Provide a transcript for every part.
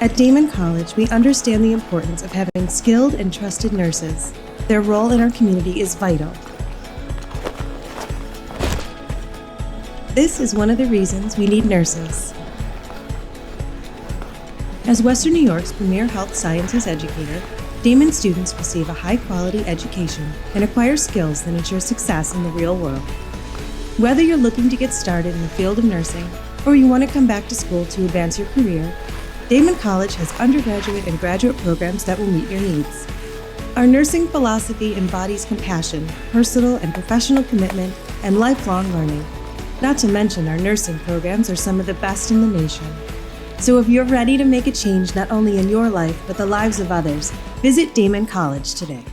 At Daemen College, we understand the importance of having skilled and trusted nurses. Their role in our community is vital. This is one of the reasons we need nurses. As Western New York's premier health sciences educator, Daemen students receive a high-quality education and acquire skills that ensure success in the real world. Whether you're looking to get started in the field of nursing or you want to come back to school to advance your career, Damon College has undergraduate and graduate programs that will meet your needs. Our nursing philosophy embodies compassion, personal and professional commitment, and lifelong learning. Not to mention, our nursing programs are some of the best in the nation. So if you're ready to make a change not only in your life, but the lives of others, visit Daemen College today.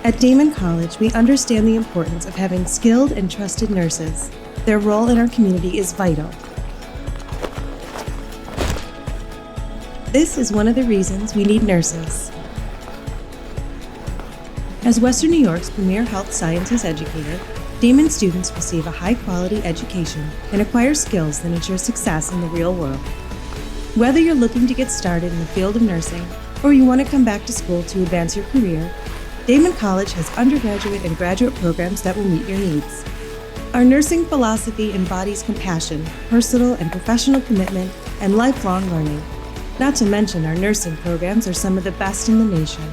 At Daemen College, we understand the importance of having skilled and trusted nurses. Their role in our community is vital. This is one of the reasons we need nurses. As Western New York's premier health sciences educator, Daemen students receive a high-quality education and acquire skills that ensure success in the real world. Whether you're looking to get started in the field of nursing or you want to come back to school to advance your career, Damon College has undergraduate and graduate programs that will meet your needs. Our nursing philosophy embodies compassion, personal and professional commitment, and lifelong learning. Not to mention, our nursing programs are some of the best in the nation.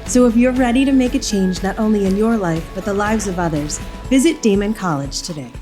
So if you're ready to make a change not only in your life, but the lives of others, visit Daemen College today.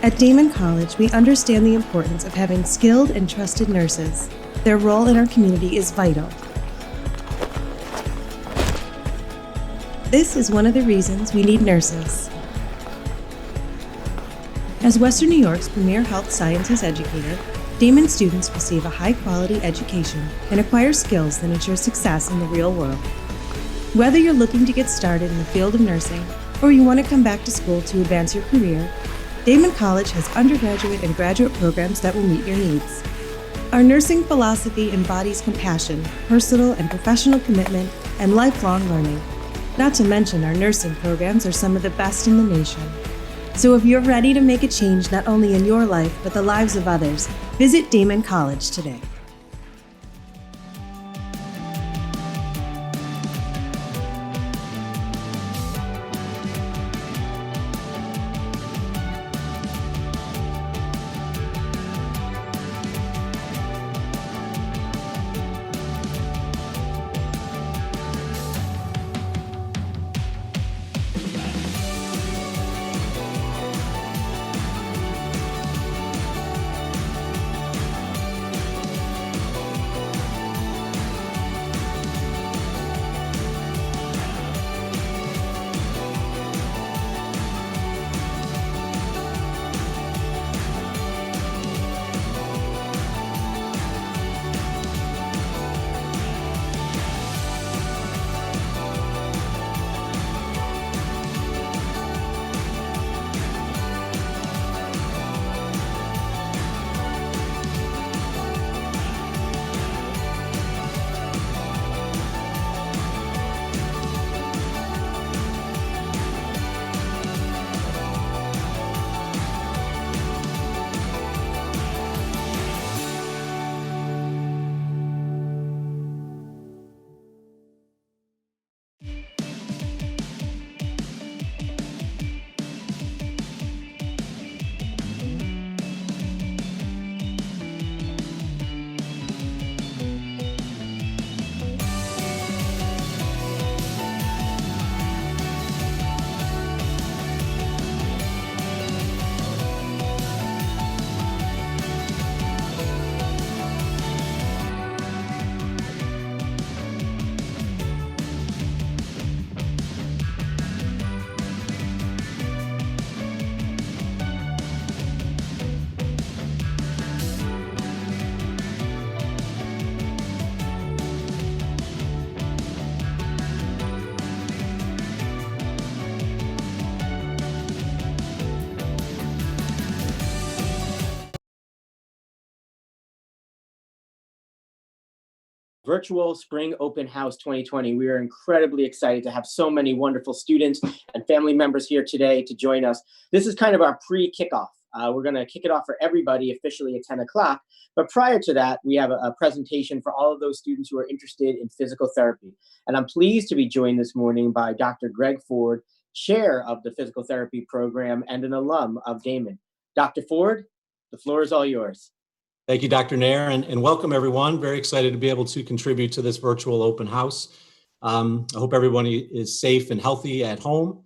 At Daemen College, we understand the importance of having skilled and trusted nurses. Their role in our community is vital. This is one of the reasons we need nurses. As Western New York's premier health sciences educator, Daemen students receive a high-quality education and acquire skills that ensure success in the real world. Whether you're looking to get started in the field of nursing or you want to come back to school to advance your career, Damon College has undergraduate and graduate programs that will meet your needs. Our nursing philosophy embodies compassion, personal and professional commitment, and lifelong learning. Not to mention, our nursing programs are some of the best in the nation. So if you're ready to make a change not only in your life, but the lives of others, visit Daemen College today. Virtual Spring Open House 2020. We are incredibly excited to have so many wonderful students and family members here today to join us. This is kind of our pre-kickoff. We're going to kick it off for everybody officially at 10 o'clock. But prior to that, we have a presentation for all of those students who are interested in physical therapy. And I'm pleased to be joined this morning by Dr. Greg Ford, chair of the physical therapy program and an alum of Daemen. Dr. Ford, the floor is all yours. Thank you, Dr. Nair, and welcome everyone. Very excited to be able to contribute to this virtual open house. I hope everyone is safe and healthy at home,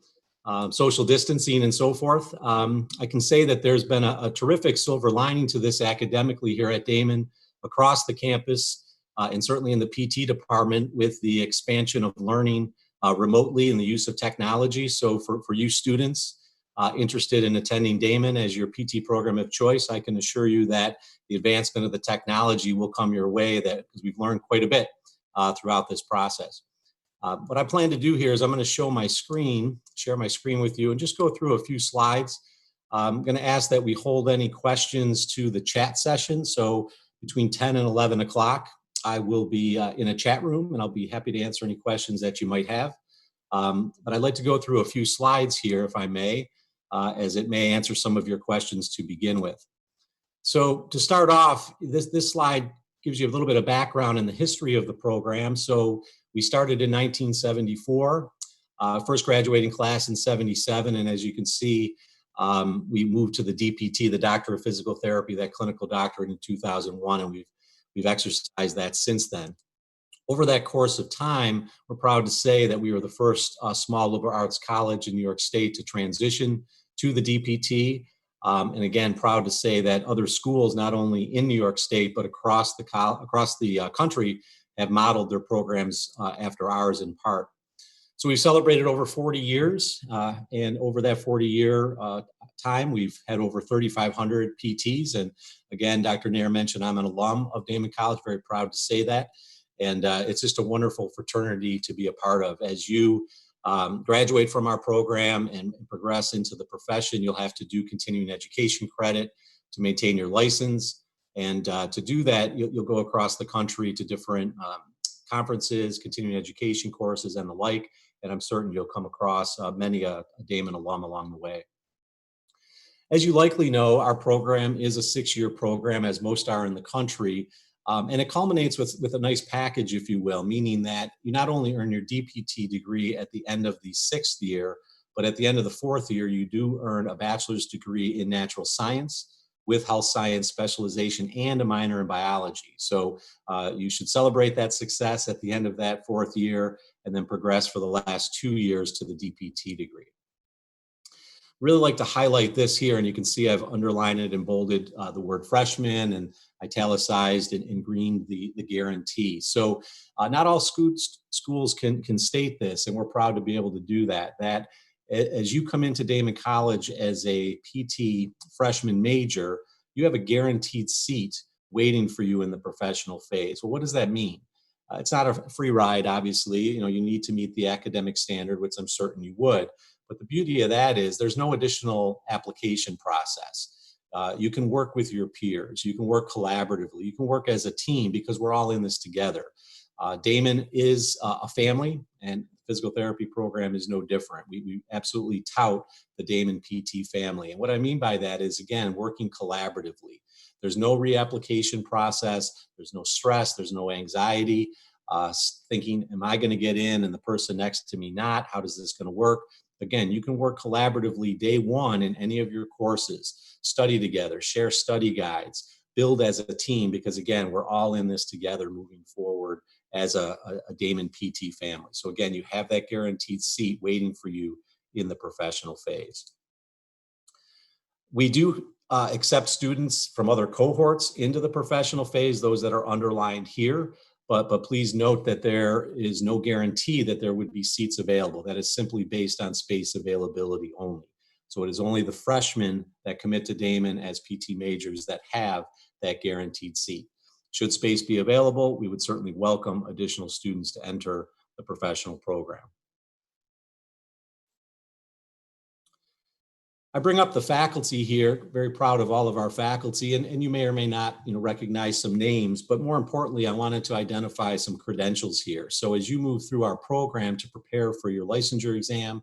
social distancing and so forth. I can say that there's been a terrific silver lining to this academically here at Daemen across the campus and certainly in the PT department with the expansion of learning remotely and the use of technology. So for you students interested in attending Daemen as your PT program of choice, I can assure you that the advancement of the technology will come your way, because we've learned quite a bit throughout this process. What I plan to do here is I'm going to share my screen with you and just go through a few slides. I'm going to ask that we hold any questions to the chat session. So between 10 and 11 o'clock, I will be in a chat room and I'll be happy to answer any questions that you might have. But I'd like to go through a few slides here, if I may, as it may answer some of your questions to begin with. So to start off, this slide gives you a little bit of background in the history of the program. So we started in 1974, first graduating class in 77. And as you can see, we moved to the DPT, the Doctor of Physical Therapy, that clinical doctorate in 2001. And we've exercised that since then. Over that course of time, we're proud to say that we were the first small liberal arts college in New York State to transition to the DPT. And again, proud to say that other schools, not only in New York State, but across the country, have modeled their programs after ours in part. So we've celebrated over 40 years, and over that 40-year time, we've had over 3,500 PTs. And again, Dr. Nair mentioned I'm an alum of Daemen College, very proud to say that. And it's just a wonderful fraternity to be a part of. As you graduate from our program and progress into the profession, you'll have to do continuing education credit to maintain your license. And to do that, you'll go across the country to different conferences, continuing education courses, and the like. And I'm certain you'll come across many a Daemen alum along the way. As you likely know, our program is a 6-year program, as most are in the country. And it culminates with a nice package, if you will, meaning that you not only earn your DPT degree at the end of the 6th year, but at the end of the 4th year, you do earn a bachelor's degree in natural science with health science specialization and a minor in biology. So you should celebrate that success at the end of that 4th year and then progress for the last 2 years to the DPT degree. Really like to highlight this here, and you can see I've underlined it and bolded the word freshman and italicized and in green the guarantee. So not all schools can state this, and we're proud to be able to do that. That as you come into Daemen College as a PT freshman major, you have a guaranteed seat waiting for you in the professional phase. Well, what does that mean? It's not a free ride, obviously. You know, you need to meet the academic standard, which I'm certain you would. But the beauty of that is there's no additional application process. You can work with your peers. You can work collaboratively. You can work as a team because we're all in this together. Daemen is a family, and the physical therapy program is no different. We absolutely tout the Daemen PT family. And what I mean by that is, again, working collaboratively. There's no reapplication process. There's no stress. There's no anxiety. Thinking, am I going to get in and the person next to me not? How is this going to work? Again, you can work collaboratively day one in any of your courses, study together, share study guides, build as a team, because again, we're all in this together moving forward as a Daemen PT family. So again, you have that guaranteed seat waiting for you in the professional phase. We do accept students from other cohorts into the professional phase, those that are underlined here. But please note that there is no guarantee that there would be seats available. That is simply based on space availability only. So it is only the freshmen that commit to Daemen as PT majors that have that guaranteed seat. Should space be available, we would certainly welcome additional students to enter the professional program. I bring up the faculty here, very proud of all of our faculty, and you may or may not recognize some names, but more importantly, I wanted to identify some credentials here. So as you move through our program to prepare for your licensure exam,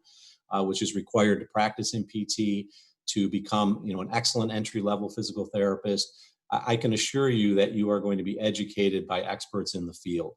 which is required to practice in PT, to become an excellent entry-level physical therapist, I can assure you that you are going to be educated by experts in the field.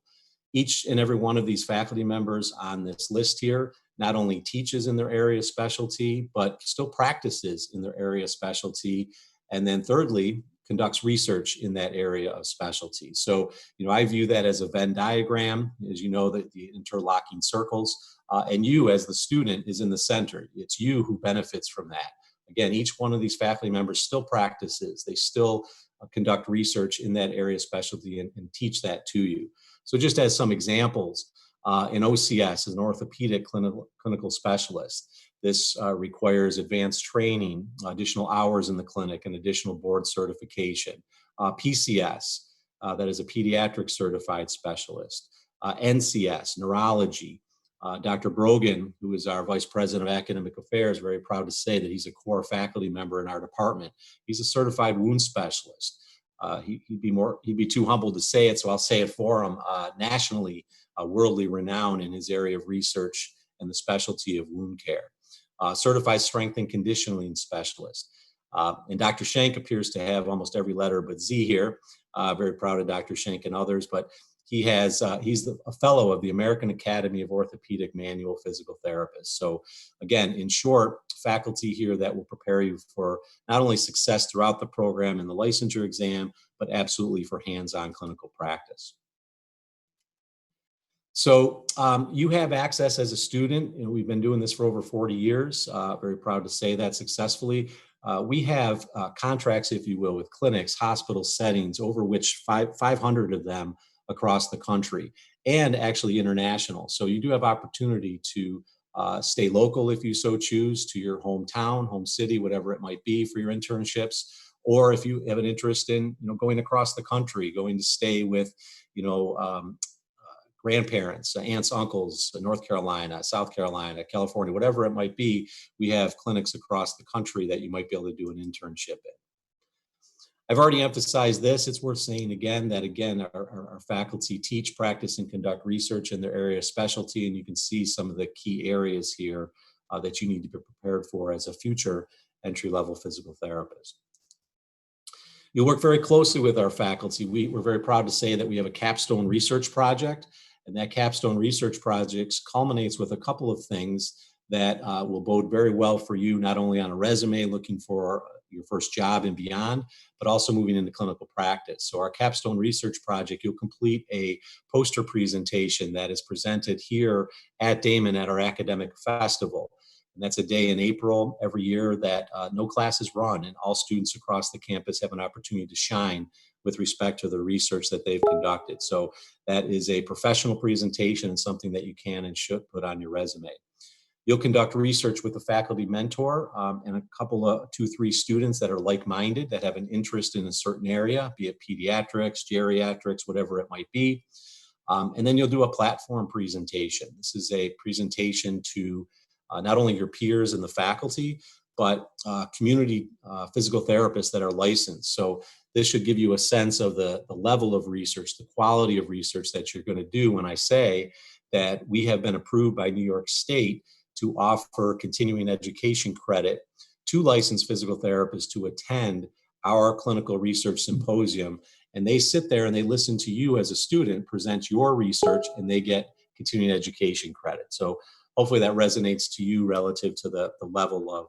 Each and every one of these faculty members on this list here not only teaches in their area of specialty, but still practices in their area of specialty. And then thirdly, conducts research in that area of specialty. So, I view that as a Venn diagram, as you know, that the interlocking circles, and you as the student is in the center. It's you who benefits from that. Again, each one of these faculty members still practices. They still conduct research in that area of specialty and teach that to you. So just as some examples, an OCS is an orthopedic clinical specialist. This requires advanced training, additional hours in the clinic, and additional board certification. PCS, that is a pediatric certified specialist. NCS, neurology. Dr. Brogan, who is our Vice President of Academic Affairs, very proud to say that he's a core faculty member in our department. He's a certified wound specialist. He'd be too humble to say it, so I'll say it for him. Nationally, worldly renowned in his area of research and the specialty of wound care. Certified strength and conditioning specialist. And Dr. Schenk appears to have almost every letter but Z here. Very proud of Dr. Schenk and others, but he's a fellow of the American Academy of Orthopedic Manual Physical Therapists. So again, in short, faculty here that will prepare you for not only success throughout the program and the licensure exam, but absolutely for hands-on clinical practice. So you have access as a student, we've been doing this for over 40 years, very proud to say that successfully. we have contracts, if you will, with clinics, hospital settings, over which 500 of them across the country, and actually international. So you do have opportunity to stay local if you so choose, to your hometown, home city, whatever it might be for your internships. Or if you have an interest in, going across the country, going to stay with, grandparents, aunts, uncles, North Carolina, South Carolina, California, whatever it might be, we have clinics across the country that you might be able to do an internship in. I've already emphasized this. It's worth saying again that, our faculty teach, practice, and conduct research in their area of specialty, and you can see some of the key areas here that you need to be prepared for as a future entry-level physical therapist. You'll work very closely with our faculty. We're very proud to say that we have a capstone research project, and that capstone research project culminates with a couple of things that will bode very well for you, not only on a resume looking for your first job and beyond, but also moving into clinical practice. So our capstone research project, you'll complete a poster presentation that is presented here at Daemen at our academic festival. And that's a day in April every year that no classes run, and all students across the campus have an opportunity to shine with respect to the research that they've conducted. So that is a professional presentation and something that you can and should put on your resume. You'll conduct research with a faculty mentor and a couple of 2-3 students that are like-minded, that have an interest in a certain area, be it pediatrics, geriatrics, whatever it might be. And then you'll do a platform presentation. This is a presentation to not only your peers and the faculty, but community physical therapists that are licensed. So this should give you a sense of the level of research, the quality of research that you're going to do when I say that we have been approved by New York State to offer continuing education credit to licensed physical therapists to attend our clinical research symposium. And they sit there and they listen to you as a student present your research, and they get continuing education credit. So hopefully that resonates to you relative to the level of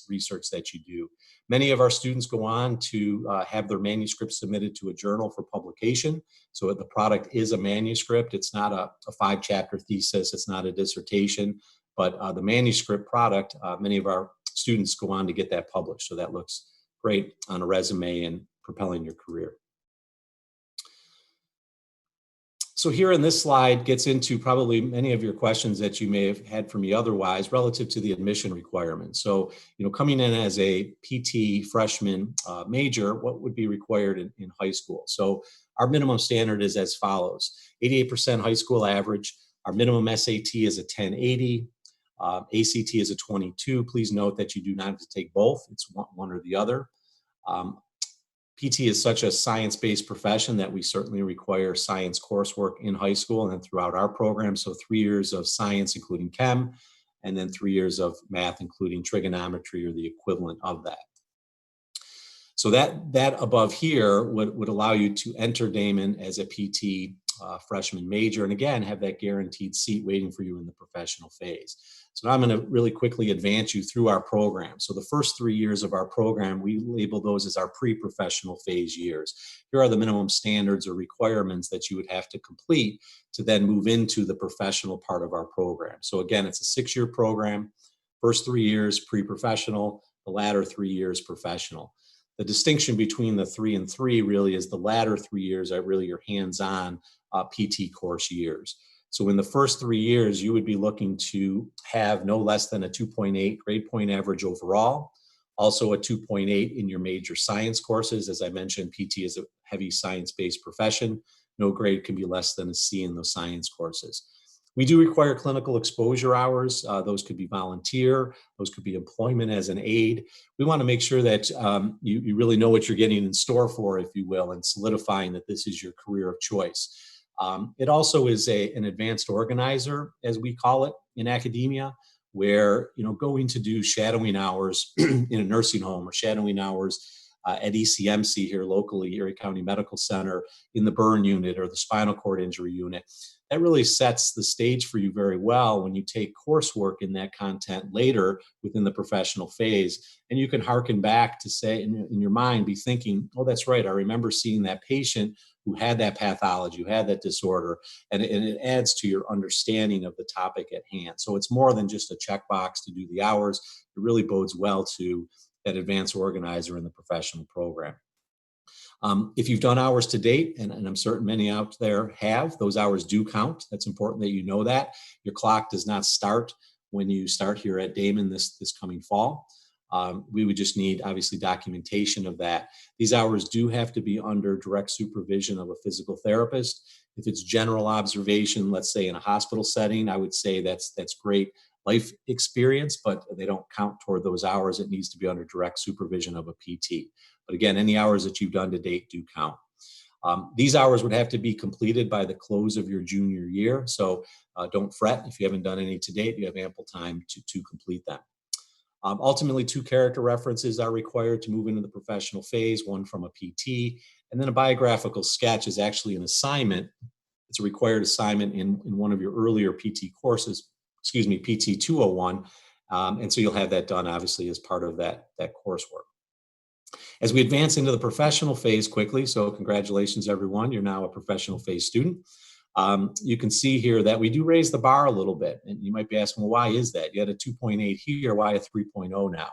research that you do. Many of our students go on to have their manuscripts submitted to a journal for publication. So the product is a manuscript. It's not a 5-chapter thesis. It's not a dissertation, but the manuscript product, many of our students go on to get that published. So that looks great on a resume and propelling your career. So here in this slide gets into probably many of your questions that you may have had for me otherwise relative to the admission requirements. So, coming in as a PT freshman major, what would be required in high school? So our minimum standard is as follows: 88% high school average. Our minimum SAT is a 1080. ACT is a 22. Please note that you do not have to take both. It's one or the other. PT is such a science-based profession that we certainly require science coursework in high school and then throughout our program. So 3 years of science, including chem, and then 3 years of math, including trigonometry or the equivalent of that. So that above here would allow you to enter Daemen as a PT freshman major, and again, have that guaranteed seat waiting for you in the professional phase. So now I'm going to really quickly advance you through our program. So the first 3 years of our program, we label those as our pre-professional phase years. Here are the minimum standards or requirements that you would have to complete to then move into the professional part of our program. So again, it's a 6-year program. First 3 years pre-professional, the latter 3 years professional. The distinction between the 3 and 3 really is the latter 3 years are really your hands-on PT course years. So in the first 3 years, you would be looking to have no less than a 2.8 grade point average overall, also a 2.8 in your major science courses. As I mentioned, PT is a heavy science-based profession. No grade can be less than a C in those science courses. We do require clinical exposure hours. Those could be volunteer. Those could be employment as an aide. We want to make sure that you really know what you're getting in store for, if you will, and solidifying that this is your career of choice. It also is an advanced organizer, as we call it in academia, where going to do shadowing hours in a nursing home or shadowing hours at ECMC here locally, Erie County Medical Center, in the burn unit or the spinal cord injury unit. That really sets the stage for you very well when you take coursework in that content later within the professional phase. And you can hearken back to say, in your mind, be thinking, oh, that's right, I remember seeing that patient who had that pathology, who had that disorder, and it adds to your understanding of the topic at hand. So it's more than just a checkbox to do the hours. It really bodes well to that advanced organizer in the professional program. If you've done hours to date, and I'm certain many out there have, those hours do count. That's important that you know that. Your clock does not start when you start here at Daemen this coming fall. We would just need, obviously, documentation of that. These hours do have to be under direct supervision of a physical therapist. If it's general observation, let's say in a hospital setting, I would say that's great life experience, but they don't count toward those hours. It needs to be under direct supervision of a PT. But again, any hours that you've done to date do count. These hours would have to be completed by the close of your junior year. So don't fret if you haven't done any to date. You have ample time to complete them. Ultimately, 2 character references are required to move into the professional phase, one from a PT, and then a biographical sketch is actually an assignment. It's a required assignment in one of your earlier PT courses, PT 201. And so you'll have that done, obviously, as part of that coursework. As we advance into the professional phase quickly, so congratulations, everyone. You're now a professional phase student. You can see here that we do raise the bar a little bit. And you might be asking, well, why is that? You had a 2.8 here, why a 3.0 now?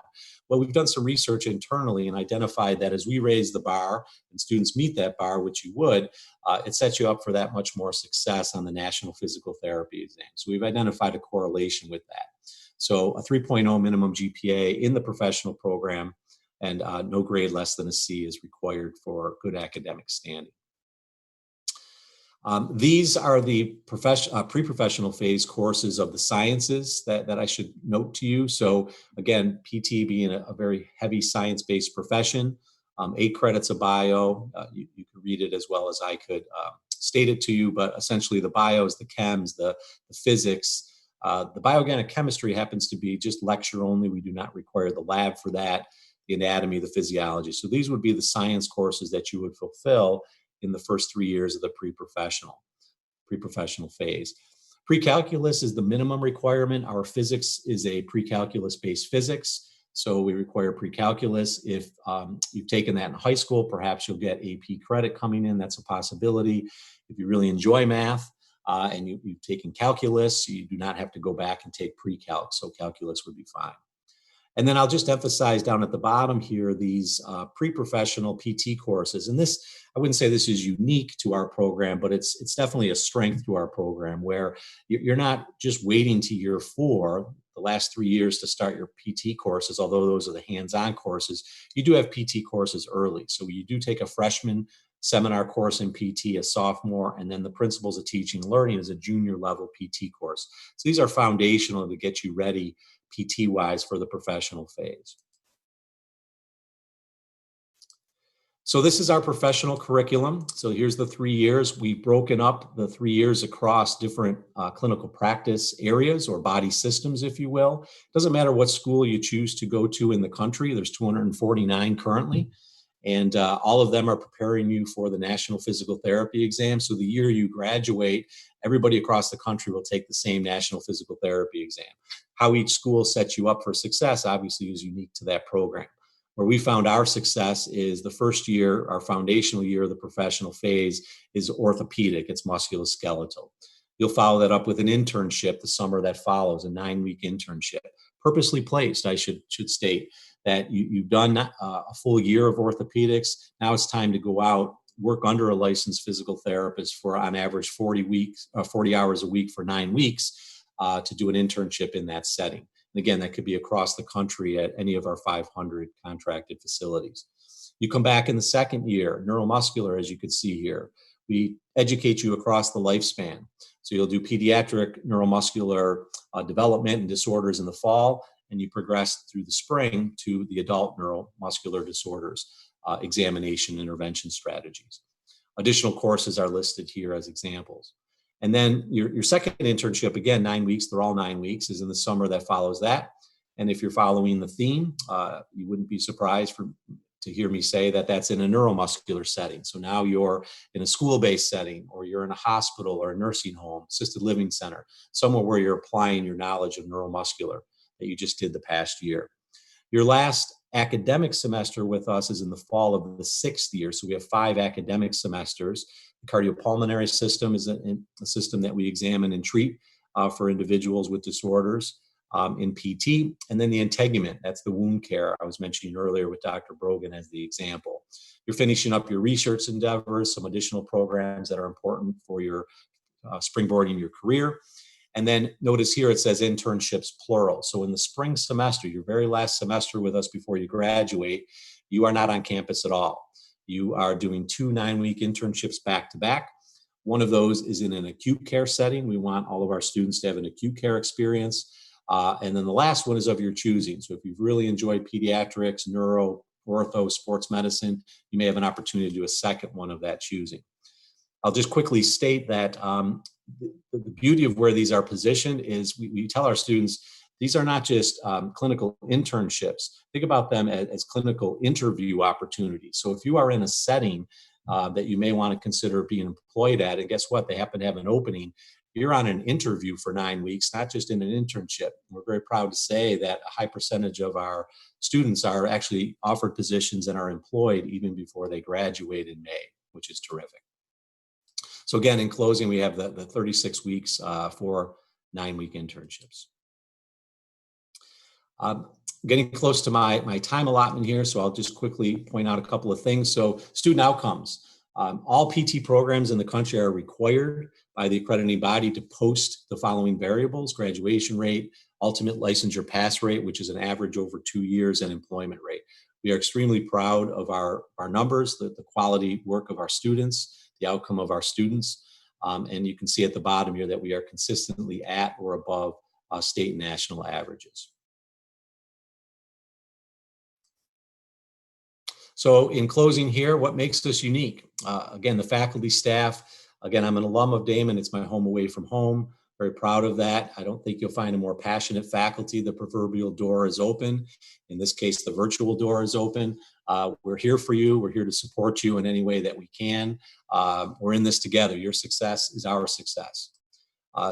Well, we've done some research internally and identified that as we raise the bar and students meet that bar, which you would, it sets you up for that much more success on the National Physical Therapy exam. So we've identified a correlation with that. So a 3.0 minimum GPA in the professional program and no grade less than a C is required for good academic standing. These are the pre-professional phase courses of the sciences that I should note to you. So again, PT being a very heavy science-based profession, 8 credits of bio. You can read it as well as I could state it to you, but essentially the bios, the chems, the physics, the bioorganic chemistry happens to be just lecture only. We do not require the lab for that, the anatomy, the physiology. So these would be the science courses that you would fulfill in the first 3 years of the pre-professional phase. Pre-calculus is the minimum requirement. Our physics is a pre-calculus based physics. So we require pre-calculus. If you've taken that in high school, perhaps you'll get AP credit coming in. That's a possibility. If you really enjoy math and you've taken calculus, you do not have to go back and take pre-calc. So calculus would be fine. And then I'll just emphasize down at the bottom here, these pre-professional PT courses. And this, I wouldn't say this is unique to our program, but it's definitely a strength to our program where you're not just waiting to year 4, the last 3 years to start your PT courses, although those are the hands-on courses. You do have PT courses early. So you do take a freshman seminar course in PT, a sophomore, and then the Principles of Teaching and Learning is a junior level PT course. So these are foundational to get you ready PT-wise for the professional phase. So this is our professional curriculum. So here's the 3 years. We've broken up the 3 years across different clinical practice areas or body systems, if you will. It doesn't matter what school you choose to go to in the country. There's 249 currently. And all of them are preparing you for the National Physical Therapy exam. So the year you graduate, everybody across the country will take the same National Physical Therapy exam. How each school sets you up for success obviously is unique to that program. Where we found our success is the first year, our foundational year of the professional phase is orthopedic, it's musculoskeletal. You'll follow that up with an internship the summer that follows, a 9-week internship. Purposely placed, I should state, that you've done a full year of orthopedics. Now it's time to go out, work under a licensed physical therapist for on average 40 hours a week for 9 weeks to do an internship in that setting. And again, that could be across the country at any of our 500 contracted facilities. You come back in the second year, neuromuscular, as you could see here. We educate you across the lifespan. So you'll do pediatric neuromuscular development and disorders in the fall, and you progress through the spring to the adult neuromuscular disorders, examination intervention strategies. Additional courses are listed here as examples. And then your second internship, again, 9 weeks, they're all 9 weeks, is in the summer that follows that. And if you're following the theme, you wouldn't be surprised to hear me say that that's in a neuromuscular setting. So now you're in a school-based setting, or you're in a hospital or a nursing home, assisted living center, somewhere where you're applying your knowledge of neuromuscular that you just did the past year. Your last academic semester with us is in the fall of the 6th year. So we have 5 academic semesters. The cardiopulmonary system is a system that we examine and treat for individuals with disorders in PT. And then the integument, that's the wound care I was mentioning earlier with Dr. Brogan as the example. You're finishing up your research endeavors, some additional programs that are important for your springboarding your career. And then notice here it says internships plural. So in the spring semester, your very last semester with us before you graduate, you are not on campus at all. You are doing 2 9-week internships back to back. One of those is in an acute care setting. We want all of our students to have an acute care experience. And then the last one is of your choosing. So if you've really enjoyed pediatrics, neuro, ortho, sports medicine, you may have an opportunity to do a second one of that choosing. I'll just quickly state that the beauty of where these are positioned is we tell our students these are not just clinical internships. Think about them as clinical interview opportunities. So if you are in a setting that you may want to consider being employed at, and guess what, they happen to have an opening, you're on an interview for 9 weeks, not just in an internship. We're very proud to say that a high percentage of our students are actually offered positions and are employed even before they graduate in May, which is terrific. So again, in closing, we have the 36 weeks for 9-week internships. Getting close to my time allotment here, so I'll just quickly point out a couple of things. So student outcomes. All PT programs in the country are required by the accrediting body to post the following variables: graduation rate, ultimate licensure pass rate, which is an average over 2 years, and employment rate. We are extremely proud of our numbers, the quality work of our students, the outcome of our students. And you can see at the bottom here that we are consistently at or above state and national averages. So in closing here, what makes us unique? Again, the faculty, staff. Again, I'm an alum of Daemen. It's my home away from home. Very proud of that. I don't think you'll find a more passionate faculty. The proverbial door is open. In this case, the virtual door is open. We're here for you. We're here to support you in any way that we can. We're in this together. Your success is our success.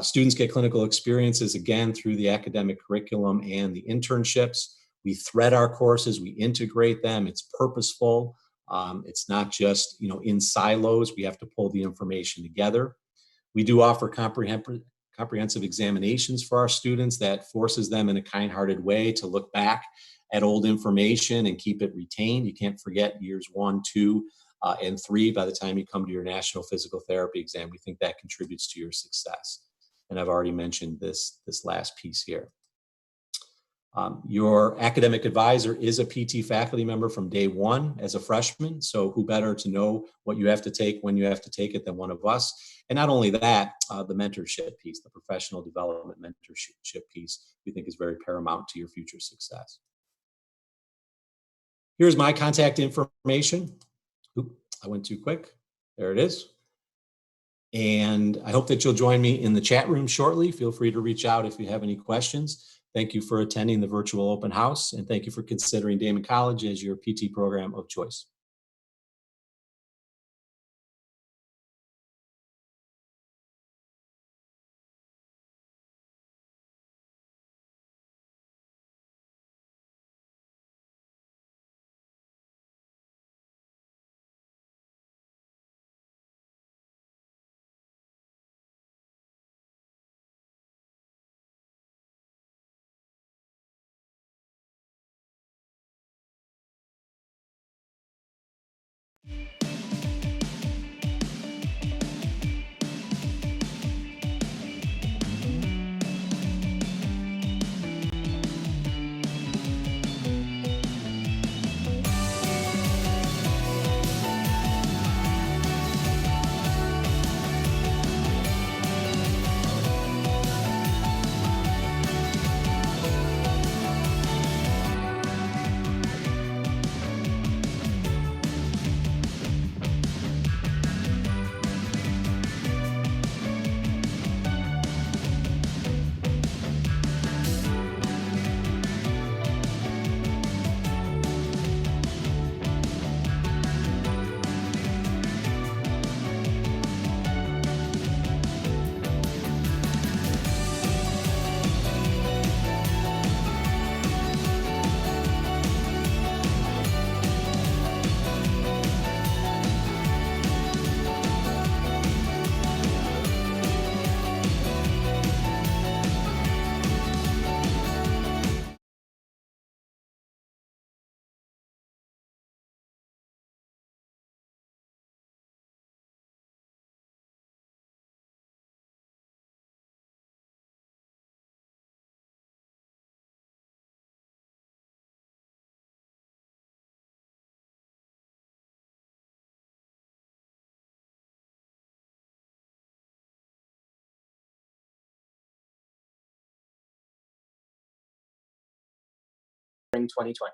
Students get clinical experiences, again, through the academic curriculum and the internships. We thread our courses, we integrate them. It's purposeful. It's not just in silos. We have to pull the information together. We do offer comprehensive examinations for our students that forces them in a kind-hearted way to look back at old information and keep it retained. You can't forget years 1, 2, and 3 by the time you come to your national physical therapy exam. We think that contributes to your success. And I've already mentioned this last piece here. Your academic advisor is a PT faculty member from day 1 as a freshman. So who better to know what you have to take when you have to take it than one of us? And not only that, the mentorship piece, the professional development mentorship piece, we think is very paramount to your future success. Here's my contact information. Oop, I went too quick. There it is. And I hope that you'll join me in the chat room shortly. Feel free to reach out if you have any questions. Thank you for attending the virtual open house, and thank you for considering Daemen College as your PT program of choice. Spring 2020.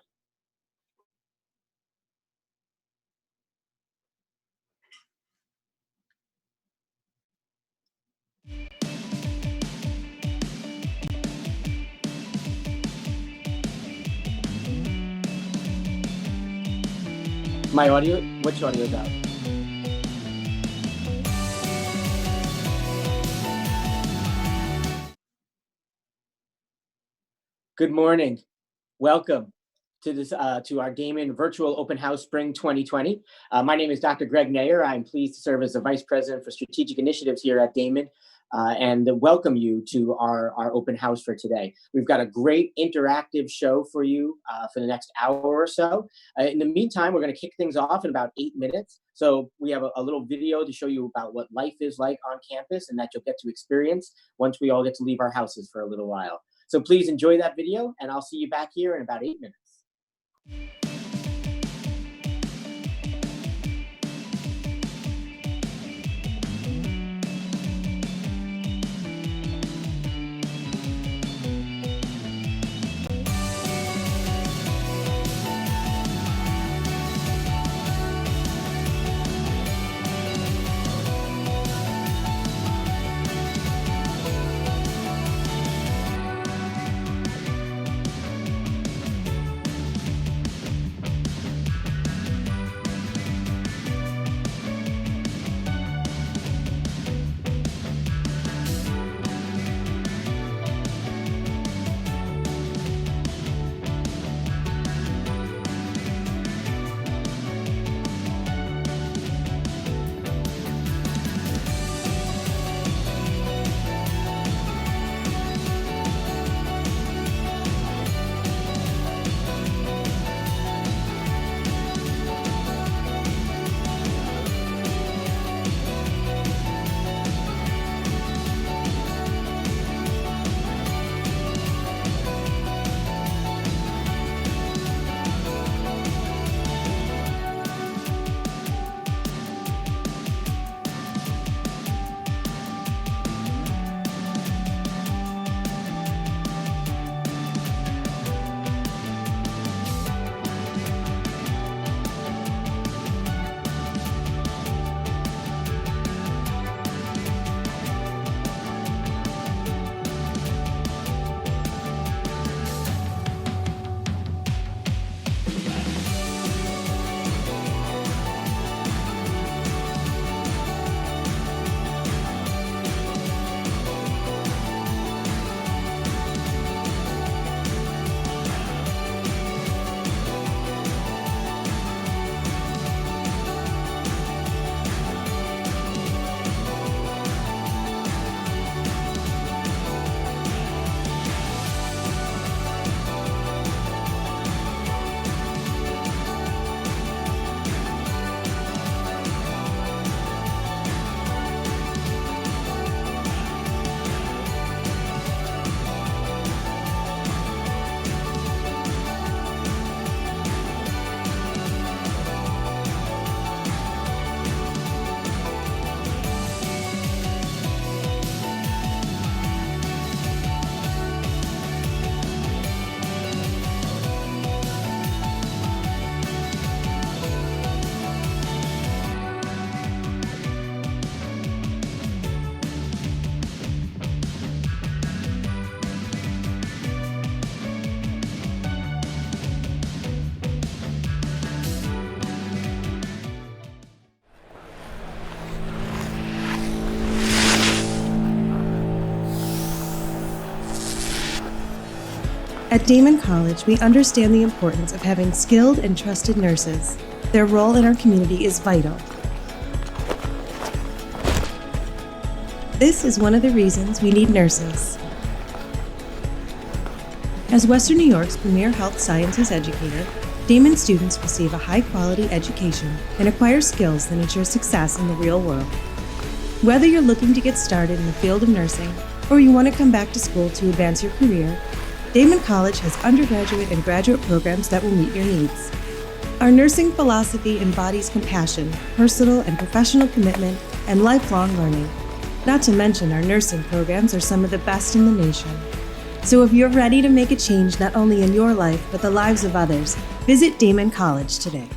My audio? Which audio is out? Good morning. Welcome to this to our Daemen Virtual Open House Spring 2020. My name is Dr. Greg Nayer. I'm pleased to serve as the Vice President for Strategic Initiatives here at Daemen and welcome you to our open house for today. We've got a great interactive show for you for the next hour or so. In the meantime, we're going to kick things off in about 8 minutes. So we have a little video to show you about what life is like on campus and that you'll get to experience once we all get to leave our houses for a little while. So please enjoy that video, and I'll see you back here in about 8 minutes. At Damon College, we understand the importance of having skilled and trusted nurses. Their role in our community is vital. This is one of the reasons we need nurses. As Western New York's premier health sciences educator, Daemen students receive a high-quality education and acquire skills that ensure success in the real world. Whether you're looking to get started in the field of nursing or you want to come back to school to advance your career, Daemen College has undergraduate and graduate programs that will meet your needs. Our nursing philosophy embodies compassion, personal and professional commitment, and lifelong learning. Not to mention, our nursing programs are some of the best in the nation. So if you're ready to make a change not only in your life, but the lives of others, visit Daemen College today.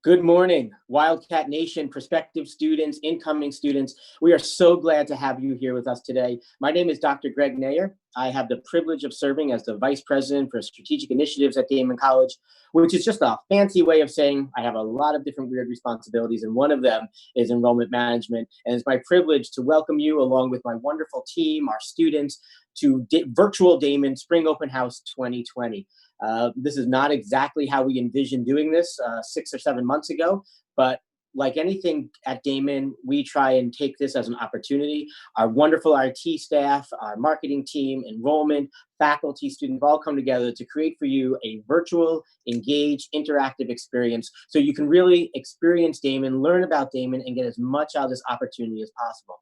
Good morning, Wildcat Nation, prospective students, incoming students. We are so glad to have you here with us today. My name is Dr. Greg Nayer. I have the privilege of serving as the Vice President for Strategic Initiatives at Damon College, which is just a fancy way of saying I have a lot of different weird responsibilities, and one of them is enrollment management. And it's my privilege to welcome you, along with my wonderful team, our students, to Virtual Daemen Spring Open House 2020. This is not exactly how we envisioned doing this 6 or 7 months ago, but like anything at Daemen, we try and take this as an opportunity. Our wonderful IT staff, our marketing team, enrollment, faculty, students all come together to create for you a virtual, engaged, interactive experience so you can really experience Daemen, learn about Daemen, and get as much out of this opportunity as possible.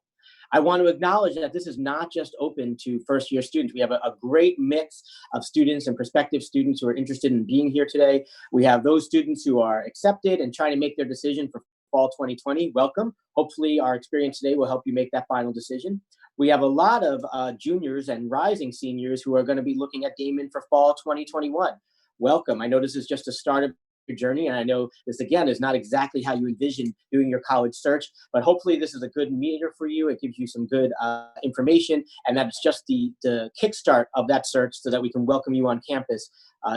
I want to acknowledge that this is not just open to first-year students. We have a great mix of students and prospective students who are interested in being here today. We have those students who are accepted and trying to make their decision for fall 2020. Welcome. Hopefully our experience today will help you make that final decision. We have a lot of juniors and rising seniors who are going to be looking at Daemen for fall 2021. Welcome. I know this is just the start of your journey, and I know this, again, is not exactly how you envision doing your college search, but hopefully this is a good meter for you. It gives you some good information, and that's just the kickstart of that search so that we can welcome you on campus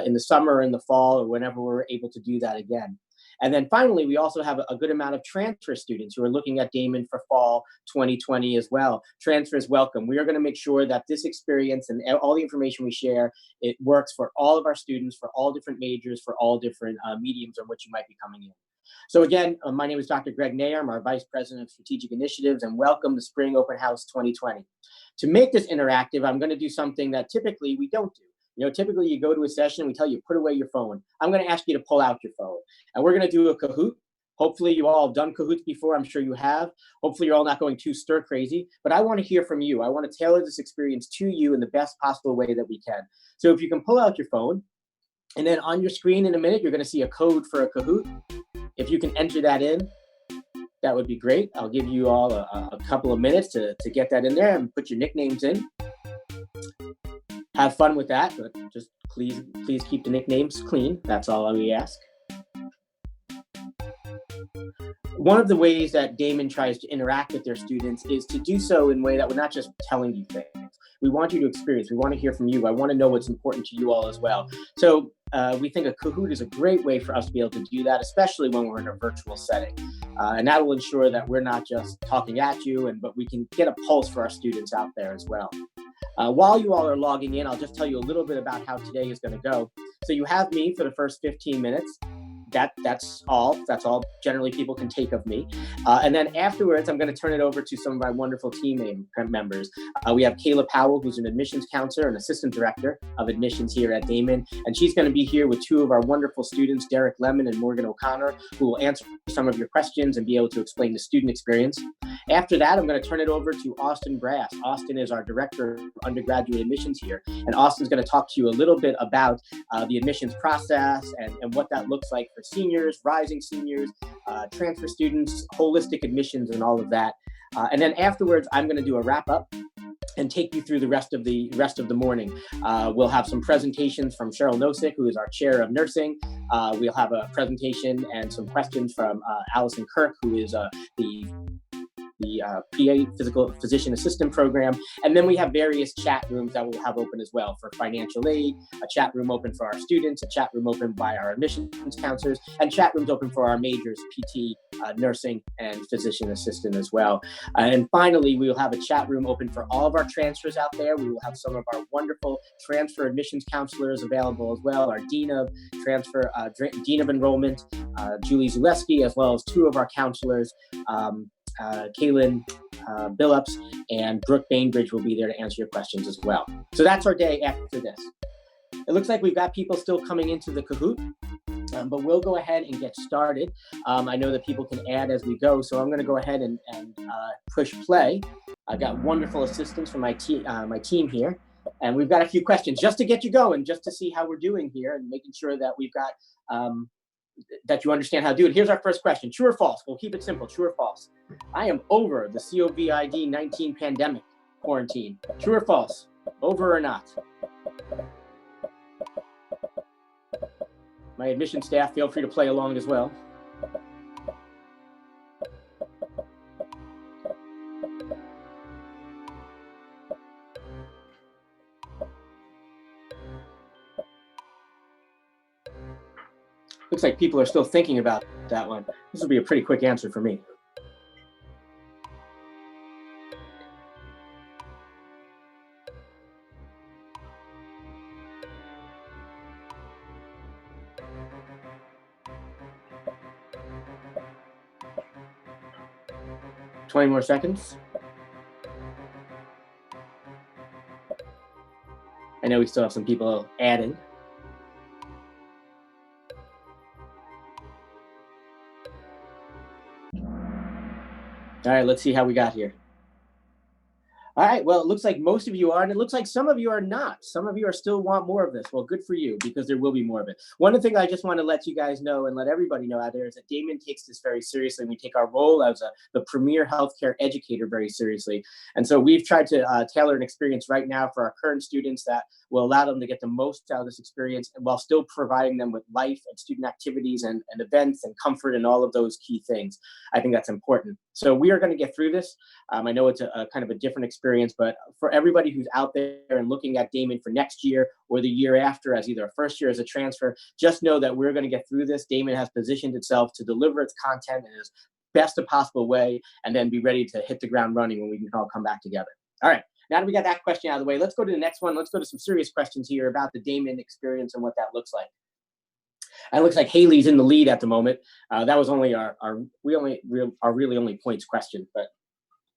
in the summer, in the fall, or whenever we're able to do that again. And then finally, we also have a good amount of transfer students who are looking at Daemen for fall 2020 as well. Transfer is welcome. We are going to make sure that this experience and all the information we share, it works for all of our students, for all different majors, for all different mediums on which you might be coming in. So again, my name is Dr. Greg Nayer. I'm our Vice President of Strategic Initiatives, and welcome to Spring Open House 2020. To make this interactive, I'm going to do something that typically we don't do. Typically you go to a session, we tell you, put away your phone. I'm going to ask you to pull out your phone. And we're going to do a Kahoot. Hopefully you all have done Kahoots before. I'm sure you have. Hopefully you're all not going too stir crazy. But I want to hear from you. I want to tailor this experience to you in the best possible way that we can. So if you can pull out your phone, and then on your screen in a minute, you're going to see a code for a Kahoot. If you can enter that in, that would be great. I'll give you all a couple of minutes to get that in there and put your nicknames in. Have fun with that, but just please keep the nicknames clean. That's all we ask. One of the ways that Daemen tries to interact with their students is to do so in a way that we're not just telling you things. We want you to experience. We want to hear from you. I want to know what's important to you all as well. So we think a Kahoot is a great way for us to be able to do that, especially when we're in a virtual setting. And that will ensure that we're not just talking at you, but we can get a pulse for our students out there as well. While you all are logging in, I'll just tell you a little bit about how today is going to go. So you have me for the first 15 minutes. That's all generally people can take of me. And then afterwards, I'm going to turn it over to some of my wonderful team members. We have Kayla Powell, who's an admissions counselor and assistant director of admissions here at Daemen. And she's going to be here with two of our wonderful students, Derek Lemon and Morgan O'Connor, who will answer some of your questions and be able to explain the student experience. After that, I'm going to turn it over to Austin Brass. Austin is our director of undergraduate admissions here. And Austin's going to talk to you a little bit about the admissions process and what that looks like for seniors, rising seniors, transfer students, holistic admissions, and all of that. And then afterwards, I'm going to do a wrap up and take you through the rest of the morning. We'll have some presentations from Cheryl Nosik, who is our chair of nursing. We'll have a presentation and some questions from Allison Kirk, who is the PA Physical Physician Assistant Program. And then we have various chat rooms that we'll have open as well for financial aid, a chat room open for our students, a chat room open by our admissions counselors, and chat rooms open for our majors, PT, nursing, and physician assistant as well. And finally, we will have a chat room open for all of our transfers out there. We will have some of our wonderful transfer admissions counselors available as well, our Dean of Transfer, Dean of Enrollment, Julie Zaleski, as well as two of our counselors, Kaylin Billups and Brooke Bainbridge will be there to answer your questions as well. So that's our day after this. It looks like we've got people still coming into the Kahoot, but we'll go ahead and get started. I know that people can add as we go, so I'm going to go ahead and push play. I've got wonderful assistance from my team here, and we've got a few questions just to get you going, just to see how we're doing here and making sure that we've got that you understand how to do it. Here's our first question. True or false? We'll keep it simple. True or false? I am over the COVID-19 pandemic quarantine. True or false? Over or not? My admission staff, feel free to play along as well. Looks like people are still thinking about that one. This will be a pretty quick answer for me. Twenty more seconds. I know we still have some people adding. All right, let's see how we got here. All right, well, it looks like most of you are, and it looks like some of you are not. Some of you are still want more of this. Well, good for you, because there will be more of it. One thing I just want to let you guys know and let everybody know out there is that Daemen takes this very seriously. We take our role as the premier healthcare educator very seriously. And so we've tried to tailor an experience right now for our current students that will allow them to get the most out of this experience while still providing them with life and student activities and events and comfort and all of those key things. I think that's important. So we are going to get through this. I know it's a kind of a different experience, but for everybody who's out there and looking at Daemen for next year or the year after as either a first year as a transfer, just know that we're going to get through this. Daemen has positioned itself to deliver its content in as best a possible way and then be ready to hit the ground running when we can all come back together. All right. Now that we got that question out of the way, let's go to the next one. Let's go to some serious questions here about the Daemen experience and what that looks like. And it looks like Haley's in the lead at the moment. That was only our really only points question, but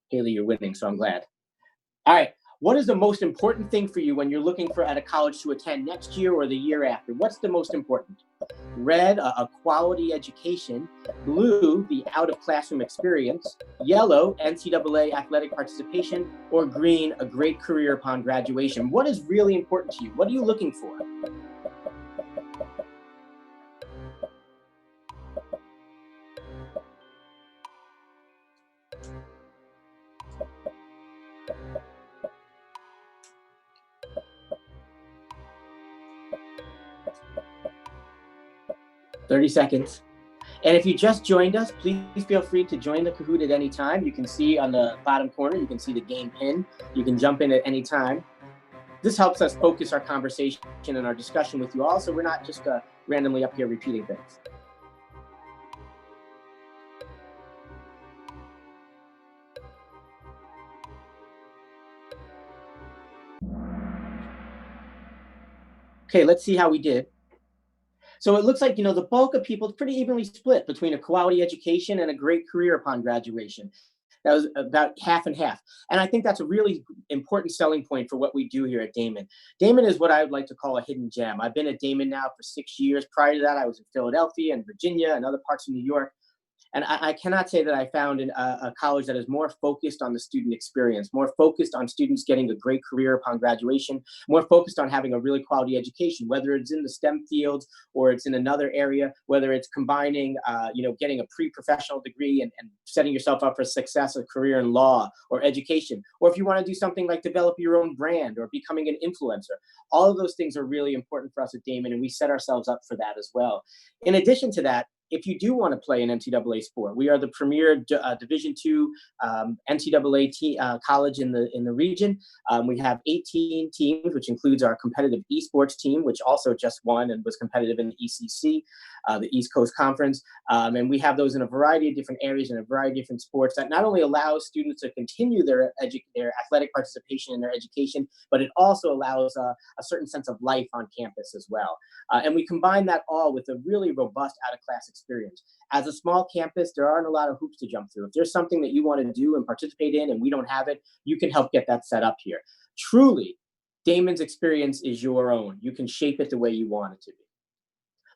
Haley, you're winning, so I'm glad. All right. What is the most important thing for you when you're looking at a college to attend next year or the year after? What's the most important? Red, a quality education. Blue, the out-of-classroom experience. Yellow, NCAA athletic participation. Or green, a great career upon graduation. What is really important to you? What are you looking for? 30 seconds. And if you just joined us, please feel free to join the Kahoot at any time. You can see on the bottom corner, you can see the game pin. You can jump in at any time. This helps us focus our conversation and our discussion with you all, so we're not just randomly up here repeating things. Okay, let's see how we did. So it looks like, the bulk of people, pretty evenly split between a quality education and a great career upon graduation. That was about half and half. And I think that's a really important selling point for what we do here at Daemen. Daemen is what I would like to call a hidden gem. I've been at Daemen now for 6 years. Prior to that, I was in Philadelphia and Virginia and other parts of New York. And I cannot say that I found a college that is more focused on the student experience, more focused on students getting a great career upon graduation, more focused on having a really quality education, whether it's in the STEM fields or it's in another area, whether it's combining, getting a pre-professional degree and setting yourself up for success, a career in law or education, or if you want to do something like develop your own brand or becoming an influencer. All of those things are really important for us at Daemen, and we set ourselves up for that as well. In addition to that, if you do want to play an NCAA sport, we are the premier Division II NCAA college in the region. We have 18 teams, which includes our competitive esports team, which also just won and was competitive in the ECC, the East Coast Conference. And we have those in a variety of different areas and a variety of different sports that not only allows students to continue their athletic participation in their education, but it also allows a certain sense of life on campus as well. And we combine that all with a really robust out-of-class experience. As a small campus, there aren't a lot of hoops to jump through. If there's something that you want to do and participate in and we don't have it, you can help get that set up here. Truly, Daemen's experience is your own. You can shape it the way you want it to be.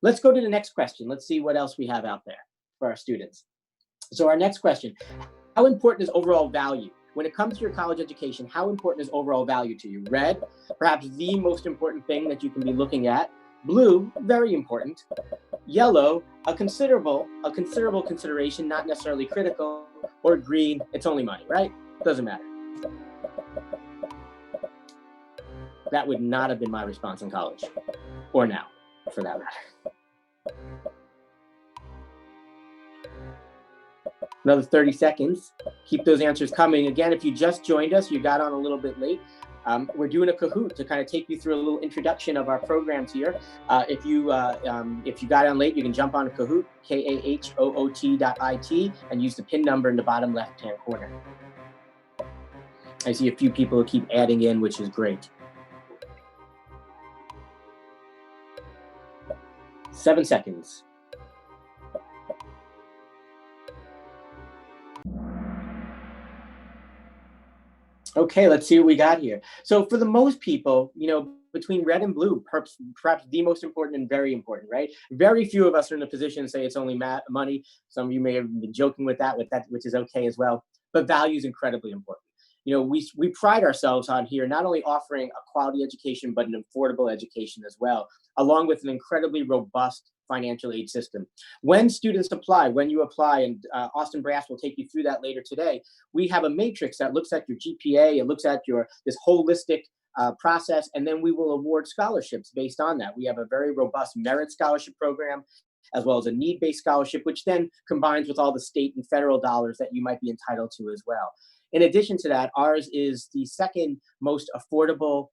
Let's go to the next question. Let's see what else we have out there for our students. So our next question, how important is overall value? When it comes to your college education, how important is overall value to you? Red, perhaps the most important thing that you can be looking at. Blue, very important. Yellow, a considerable consideration, not necessarily critical. Or green, it's only money, right? Doesn't matter. That would not have been my response in college, or now, for that matter. Another 30 seconds. Keep those answers coming. Again, if you just joined us, you got on a little bit late. We're doing a Kahoot to kind of take you through a little introduction of our programs here. If you got on late, you can jump on Kahoot, kahoot.it, and use the pin number in the bottom left-hand corner. I see a few people who keep adding in, which is great. 7 seconds. Okay, let's see what we got here. So for the most people, between red and blue, perhaps the most important and very important, right? Very few of us are in a position to say it's only money. Some of you may have been joking with that, which is okay as well. But value is incredibly important. we pride ourselves on here not only offering a quality education, but an affordable education as well, along with an incredibly robust financial aid system. When students apply, when you apply, and Austin Brass will take you through that later today, we have a matrix that looks at your GPA, it looks at this holistic process, and then we will award scholarships based on that. We have a very robust merit scholarship program, as well as a need-based scholarship, which then combines with all the state and federal dollars that you might be entitled to as well. In addition to that, ours is the second most affordable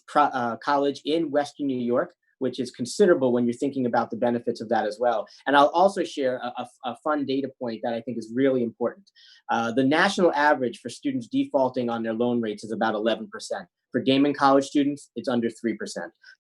college in Western New York, which is considerable when you're thinking about the benefits of that as well. And I'll also share a fun data point that I think is really important. The national average for students defaulting on their loan rates is about 11%. For Daemen College students, it's under 3%.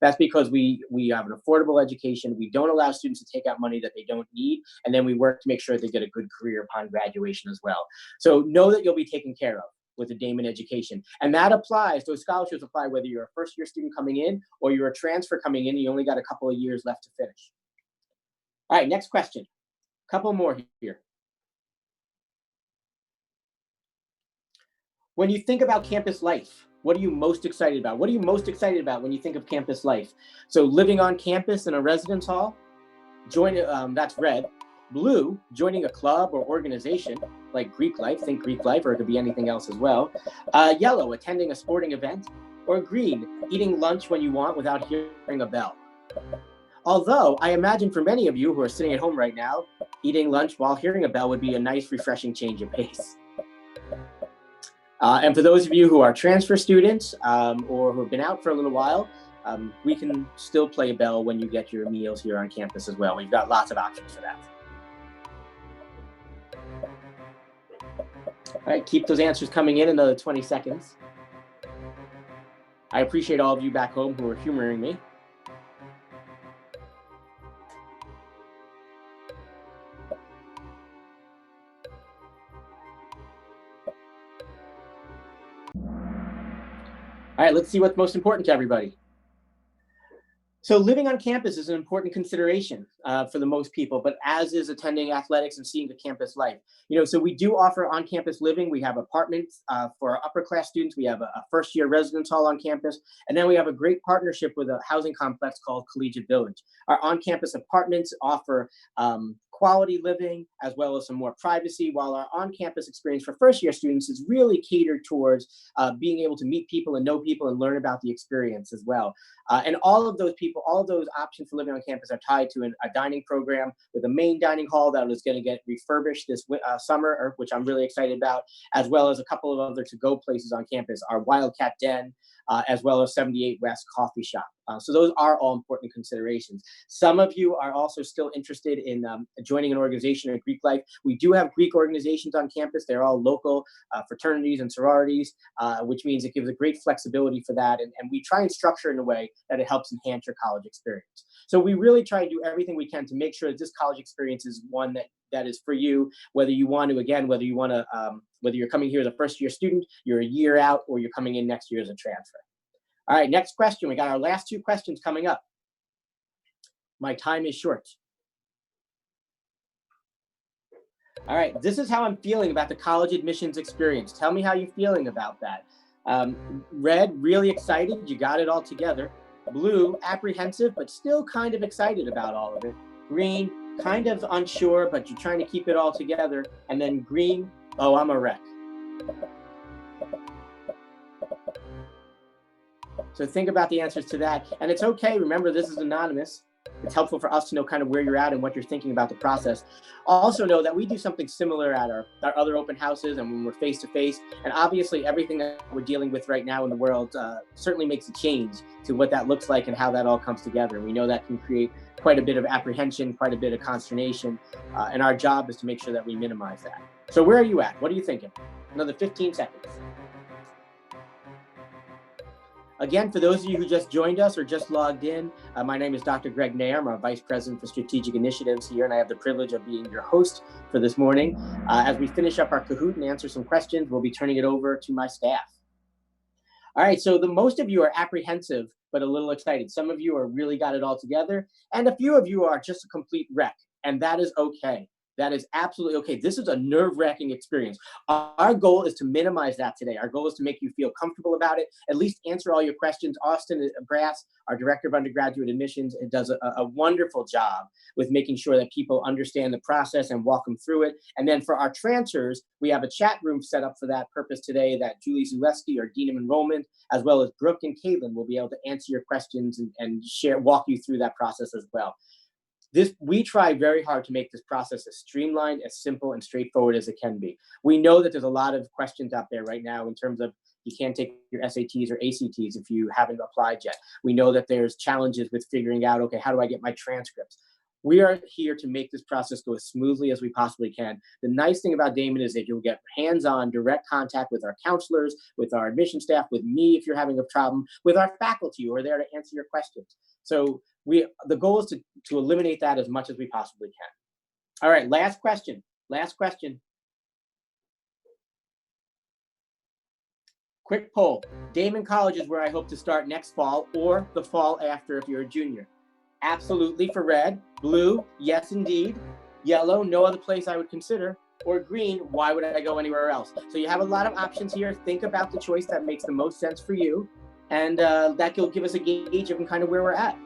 That's because we have an affordable education. We don't allow students to take out money that they don't need, and then we work to make sure they get a good career upon graduation as well. So know that you'll be taken care of with a Daemen education. And that applies, those scholarships apply whether you're a first-year student coming in or you're a transfer coming in, you only got a couple of years left to finish. All right, next question. A couple more here. When you think about campus life, what are you most excited about? What are you most excited about when you think of campus life? So living on campus in a residence hall, that's red. Blue, joining a club or organization like Greek life, think Greek life, or it could be anything else as well. Yellow, attending a sporting event. Or green, eating lunch when you want without hearing a bell. Although I imagine for many of you who are sitting at home right now, eating lunch while hearing a bell would be a nice, refreshing change of pace. And for those of you who are transfer students or who have been out for a little while, we can still play a bell when you get your meals here on campus as well. We've got lots of options for that. All right, keep those answers coming in another 20 seconds. I appreciate all of you back home who are humoring me. All right, let's see what's most important to everybody. So living on campus is an important consideration for the most people, but as is attending athletics and seeing the campus life. So we do offer on-campus living. We have apartments for our upper class students. We have a first-year residence hall on campus, and then we have a great partnership with a housing complex called Collegiate Village. Our on-campus apartments offer quality living as well as some more privacy, while our on-campus experience for first-year students is really catered towards being able to meet people and know people and learn about the experience as well. And all of those options for living on campus are tied to a dining program with a main dining hall that is going to get refurbished this summer, which I'm really excited about, as well as a couple of other to-go places on campus, our Wildcat Den, as well as 78 West Coffee Shop. So those are all important considerations. Some of you are also still interested in joining an organization or Greek life. We do have Greek organizations on campus. They're all local fraternities and sororities, which means it gives a great flexibility for that. And we try and structure in a way that it helps enhance your college experience. So we really try to do everything we can to make sure that this college experience is one that is for you, whether you're coming here as a first-year student, you're a year out, or you're coming in next year as a transfer. All right, next question. We got our last two questions coming up. My time is short. All right, this is how I'm feeling about the college admissions experience. Tell me how you're feeling about that. Red, really excited. You got it all together. Blue, apprehensive, but still kind of excited about all of it. Green, kind of unsure, but you're trying to keep it all together. And then green, oh, I'm a wreck. So think about the answers to that. And it's okay. Remember, this is anonymous. It's helpful for us to know kind of where you're at and what you're thinking about the process. Also know that we do something similar at our other open houses and when we're face-to-face. And obviously, everything that we're dealing with right now in the world certainly makes a change to what that looks like and how that all comes together. And we know that can create quite a bit of apprehension, quite a bit of consternation. And our job is to make sure that we minimize that. So where are you at? What are you thinking? Another 15 seconds. Again, for those of you who just joined us or just logged in, my name is Dr. Greg Nair. I'm our Vice President for Strategic Initiatives here, and I have the privilege of being your host for this morning. As we finish up our Kahoot and answer some questions, we'll be turning it over to my staff. All right, so the most of you are apprehensive, but a little excited. Some of you are really got it all together, and a few of you are just a complete wreck, and that is okay. That is absolutely okay. This is a nerve-wracking experience. Our goal is to minimize that today. Our goal is to make you feel comfortable about it, at least answer all your questions. Austin Brass, our director of undergraduate admissions, does a wonderful job with making sure that people understand the process and walk them through it. And then for our transfers, we have a chat room set up for that purpose today that Julie Zaleski, our Dean of Enrollment, as well as Brooke and Caitlin will be able to answer your questions and walk you through that process as well. We try very hard to make this process as streamlined, as simple and straightforward as it can be. We know that there's a lot of questions out there right now in terms of you can't take your SATs or ACTs if you haven't applied yet. We know that there's challenges with figuring out, okay, how do I get my transcripts? We are here to make this process go as smoothly as we possibly can. The nice thing about Daemen is that you'll get hands-on direct contact with our counselors, with our admission staff, with me if you're having a problem, with our faculty who are there to answer your questions. So the goal is to eliminate that as much as we possibly can. All right, last question. Quick poll. Daemen College is where I hope to start next fall or the fall after if you're a junior. Absolutely for red. Blue, yes indeed. Yellow, no other place I would consider. Or green, why would I go anywhere else? So you have a lot of options here. Think about the choice that makes the most sense for you. And that will give us a gauge of kind of where we're at.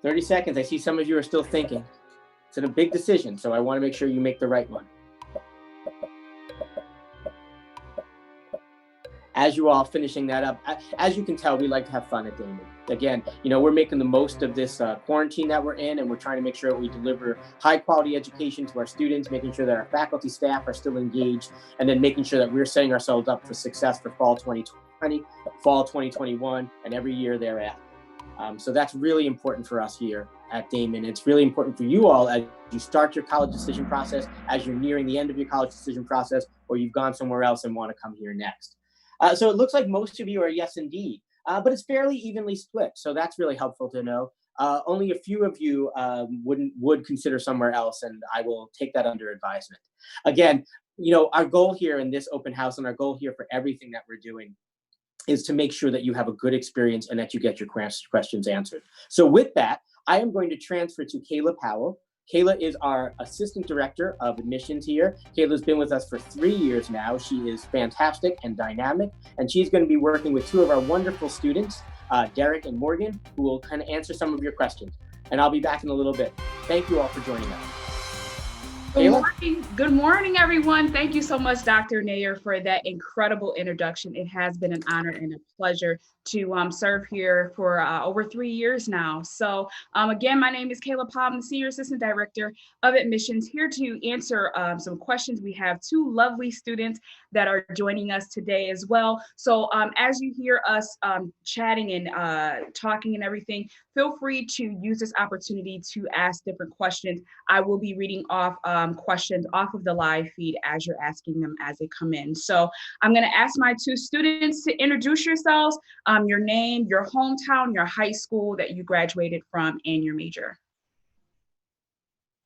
"30 seconds. I see some of you are still thinking. It's a big decision, so I want to make sure you make the right one. As you all finishing that up, as you can tell, we like to have fun at Daemen. Again, we're making the most of this quarantine that we're in, and we're trying to make sure that we deliver high quality education to our students, making sure that our faculty staff are still engaged, and then making sure that we're setting ourselves up for success for fall 2020, fall 2021, and every year thereafter. So that's really important for us here at Daemen. It's really important for you all as you start your college decision process, as you're nearing the end of your college decision process, or you've gone somewhere else and want to come here next. So it looks like most of you are yes indeed, but it's fairly evenly split. So that's really helpful to know. Only a few of you would consider somewhere else, and I will take that under advisement. Again, our goal here in this open house and our goal here for everything that we're doing is to make sure that you have a good experience and that you get your questions answered. So with that, I am going to transfer to Kayla Powell. Kayla is our Assistant Director of Admissions here. Kayla's been with us for 3 years now. She is fantastic and dynamic, and she's going to be working with two of our wonderful students, Derek and Morgan, who will kind of answer some of your questions. And I'll be back in a little bit. Thank you all for joining us. Good morning, everyone. Thank you so much, Dr. Nair, for that incredible introduction. It has been an honor and a pleasure to serve here for over 3 years now. So again, my name is Kayla Powell. I'm the Senior Assistant Director of Admissions, here to answer some questions. We have two lovely students that are joining us today as well. So as you hear us chatting and talking and everything, feel free to use this opportunity to ask different questions. I will be reading off questions off of the live feed as you're asking them as they come in. So I'm going to ask my two students to introduce yourselves, your name, your hometown, your high school that you graduated from, and your major.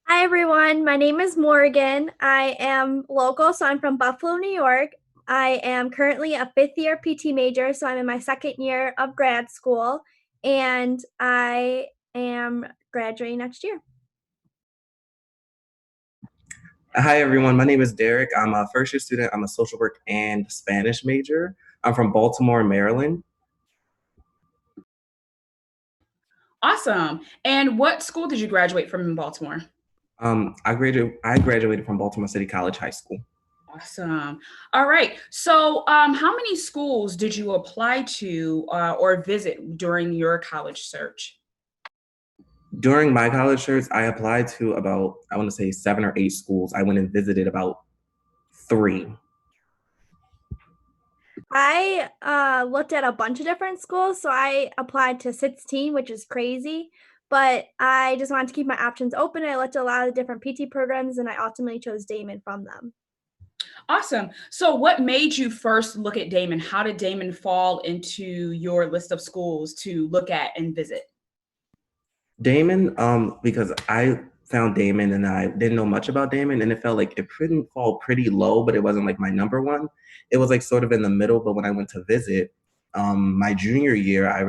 Hi, everyone. My name is Morgan. I am local, so I'm from Buffalo, New York. I am currently a 5th-year PT major, so I'm in my 2nd year of grad school, and I am graduating next year. Hi, everyone. My name is Derek. I'm a first-year student. I'm a social work and Spanish major. I'm from Baltimore, Maryland. Awesome. And what school did you graduate from in Baltimore? I graduated from Baltimore City College High School. Awesome. All right. So how many schools did you apply to or visit during your college search? During my college search, I applied to about, I want to say 7 or 8 schools. I went and visited about 3. I looked at a bunch of different schools, so I applied to 16, which is crazy, but I just wanted to keep my options open. I looked at a lot of different PT programs, and I ultimately chose Daemen from them. Awesome. So what made you first look at Daemen? How did Daemen fall into your list of schools to look at and visit? Daemen, because I found Daemen and I didn't know much about Daemen, and it felt like it didn't fall pretty low, but it wasn't like my number one. It was like sort of in the middle, but when I went to visit, My junior year, I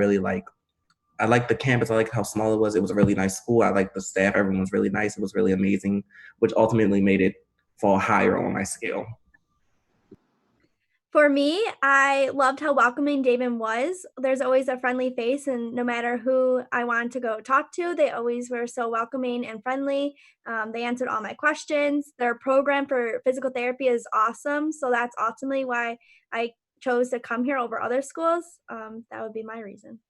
liked the campus. I liked how small it was. It was a really nice school. I liked the staff. Everyone was really nice. It was really amazing, which ultimately made it fall higher on my scale. For me, I loved how welcoming Daemen was. There's always a friendly face, and no matter who I wanted to go talk to, they always were so welcoming and friendly. They answered all my questions. Their program for physical therapy is awesome, so that's ultimately why I chose to come here over other schools. That would be my reason.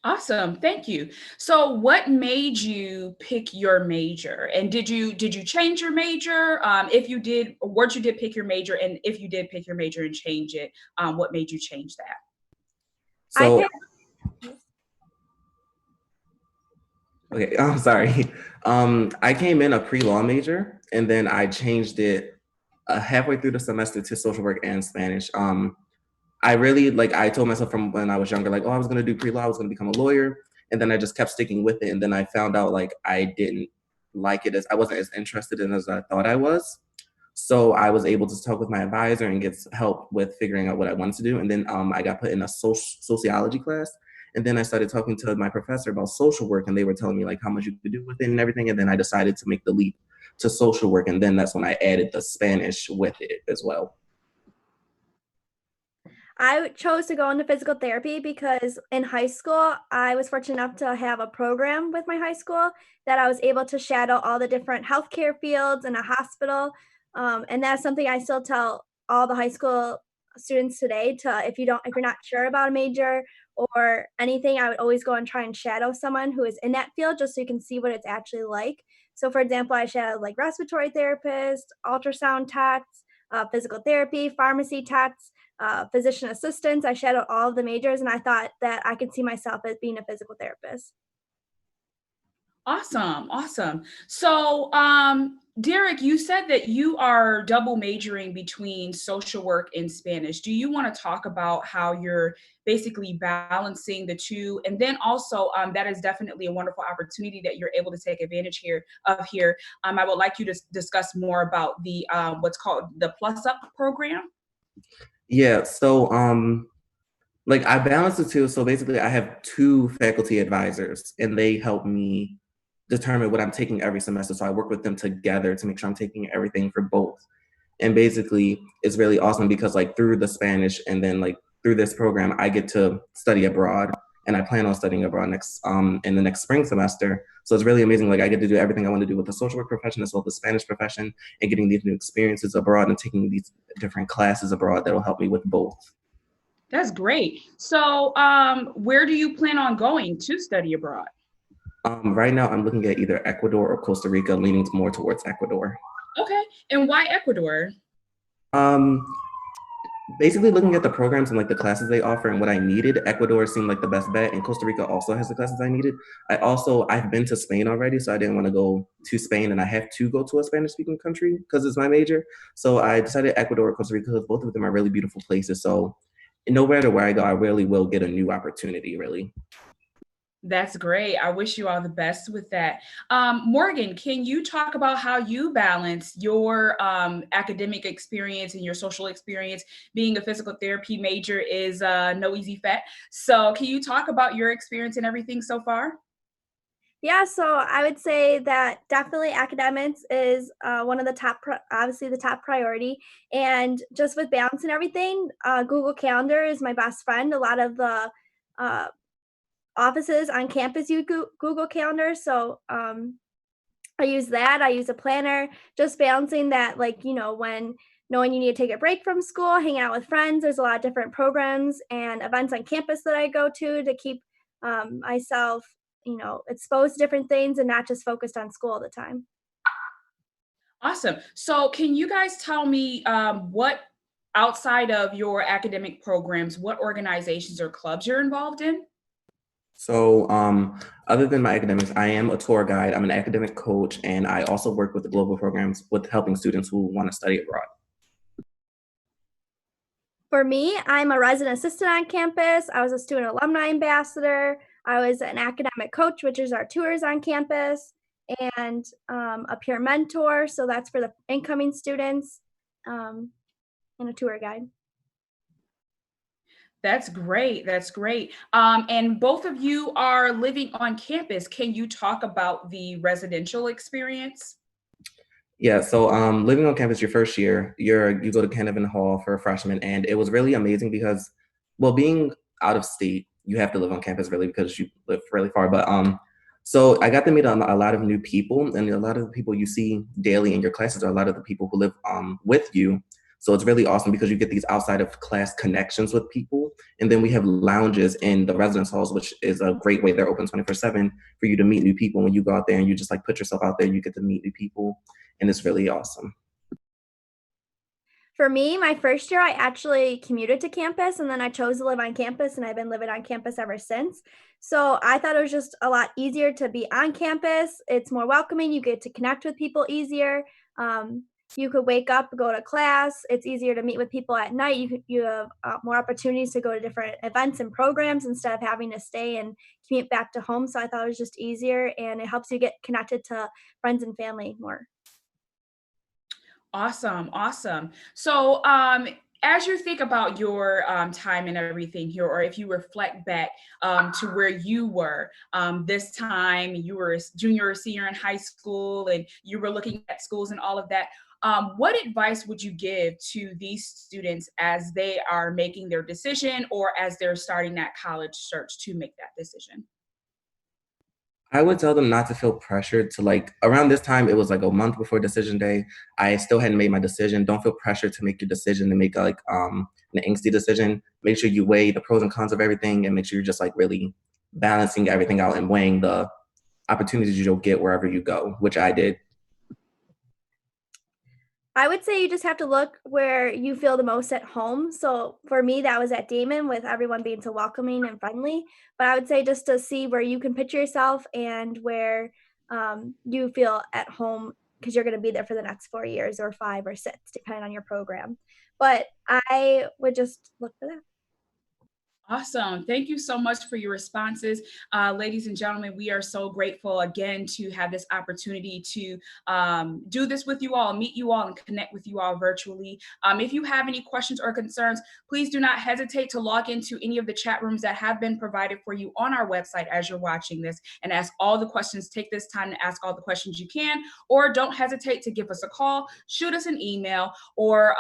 Awesome. Thank you. So what made you pick your major? And did you change your major? If you did, what you did pick your major, and if you did pick your major and change it, what made you change that? I So, picked okay, I'm sorry. I came in a pre-law major, and then I changed it halfway through the semester to social work and Spanish. I really I told myself from when I was younger, like, oh, I was gonna do pre-law, I was gonna become a lawyer. And then I just kept sticking with it. And then I found out like I didn't like it as I wasn't as interested in it as I thought I was. So I was able to talk with my advisor and get help with figuring out what I wanted to do. And then I got put in a sociology class. And then I started talking to my professor about social work, and they were telling me like how much you could do with it and everything. And then I decided to make the leap to social work. And then that's when I added the Spanish with it as well. I chose to go into physical therapy because in high school, I was fortunate enough to have a program with my high school that I was able to shadow all the different healthcare fields in a hospital. And that's something I still tell all the high school students today to if you're not sure about a major or anything, I would always go and try and shadow someone who is in that field just so you can see what it's actually like. So for example, I shadowed like respiratory therapist, ultrasound techs, physical therapy, pharmacy techs, physician assistants. I shadowed all of the majors, and I thought that I could see myself as being a physical therapist. Awesome. Awesome. So, Derek, you said that you are double majoring between social work and Spanish. Do you want to talk about how you're basically balancing the two? And then also, that is definitely a wonderful opportunity that you're able to take advantage here. I would like you to discuss more about the what's called the Plus Up program. Yeah, so I balance the two. So basically I have two faculty advisors, and they help me determine what I'm taking every semester. So I work with them together to make sure I'm taking everything for both. And basically it's really awesome because like through the Spanish and then like through this program, I get to study abroad, and I plan on studying abroad next in the next spring semester. So it's really amazing. Like I get to do everything I want to do with the social work profession as well as the Spanish profession, and getting these new experiences abroad and taking these different classes abroad that will help me with both. That's great. So, where do you plan on going to study abroad? Right now, I'm looking at either Ecuador or Costa Rica, leaning more towards Ecuador. Okay. And why Ecuador? Um, Basically, looking at the programs and like the classes they offer and what I needed, Ecuador seemed like the best bet, and Costa Rica also has the classes I needed. I've been to Spain already, so I didn't want to go to Spain, and I have to go to a Spanish-speaking country because it's my major. So I decided Ecuador or Costa Rica because both of them are really beautiful places. So no matter where I go, I really will get a new opportunity, really. That's great. I wish you all the best with that. Morgan, can you talk about how you balance your academic experience and your social experience? Being a physical therapy major is no easy feat. So can you talk about your experience and everything so far? Yeah, so I would say that definitely academics is one of the obviously the top priority. And just with balance and everything, Google Calendar is my best friend. A lot of the uh, offices on campus use Google Calendar, so I use that. I use a planner, just balancing that, like, when knowing you need to take a break from school, hanging out with friends. There's a lot of different programs and events on campus that I go to keep myself, exposed to different things and not just focused on school all the time. Awesome. So can you guys tell me what outside of your academic programs, what organizations or clubs you're involved in? So, other than my academics, I am a tour guide. I'm an academic coach, and I also work with the global programs with helping students who want to study abroad. For me, I'm a resident assistant on campus. I was a student alumni ambassador. I was an academic coach, which is our tours on campus, and a peer mentor. So that's for the incoming students, and a tour guide. That's great. That's great. And both of you are living on campus. Can you talk about the residential experience? Yeah, so living on campus your first year, you go to Kennevin Hall for a freshman, and it was really amazing because, well, being out of state, you have to live on campus really because you live really far. But so I got to meet a lot of new people, and a lot of the people you see daily in your classes are a lot of the people who live with you. So it's really awesome because you get these outside of class connections with people, and then we have lounges in the residence halls, which is a great way. They're open 24/7 for you to meet new people. When you go out there and you just like put yourself out there, you get to meet new people, and it's really awesome. For me, my first year, I actually commuted to campus and then I chose to live on campus and I've been living on campus ever since. So I thought it was just a lot easier to be on campus. It's more welcoming. You get to connect with people easier. You could wake up, go to class. It's easier to meet with people at night. You have more opportunities to go to different events and programs instead of having to stay and commute back to home. So I thought it was just easier and it helps you get connected to friends and family more. Awesome, awesome. So, as you think about your time and everything here, or if you reflect back to where you were this time, you were a junior or senior in high school, and you were looking at schools and all of that. What advice would you give to these students as they are making their decision, or as they're starting that college search to make that decision? I would tell them not to feel pressured to like around this time, it was like a month before decision day. I still hadn't made my decision. Don't feel pressured to make your decision to make like an angsty decision. Make sure you weigh the pros and cons of everything and make sure you're just like really balancing everything out and weighing the opportunities you'll get wherever you go, which I did. I would say you just have to look where you feel the most at home. So for me, that was at Daemen with everyone being so welcoming and friendly. But I would say just to see where you can picture yourself and where you feel at home because you're going to be there for the next 4 years or 5 or 6, depending on your program. But I would just look for that. Awesome. Thank you so much for your responses. Ladies and gentlemen, we are so grateful again to have this opportunity to do this with you all, meet you all, and connect with you all virtually. If you have any questions or concerns, please do not hesitate to log into any of the chat rooms that have been provided for you on our website as you're watching this and ask all the questions. Take this time to ask all the questions you can, or don't hesitate to give us a call, shoot us an email, or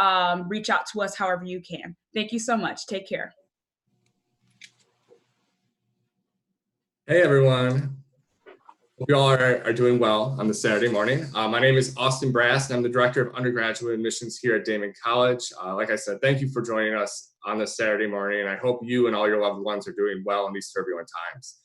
reach out to us however you can. Thank you so much. Take care. Hey everyone, hope you all are doing well on this Saturday morning. My name is Austin Brass and I'm the Director of Undergraduate Admissions here at Daemen College. Like I said, thank you for joining us on this Saturday morning, and I hope you and all your loved ones are doing well in these turbulent times.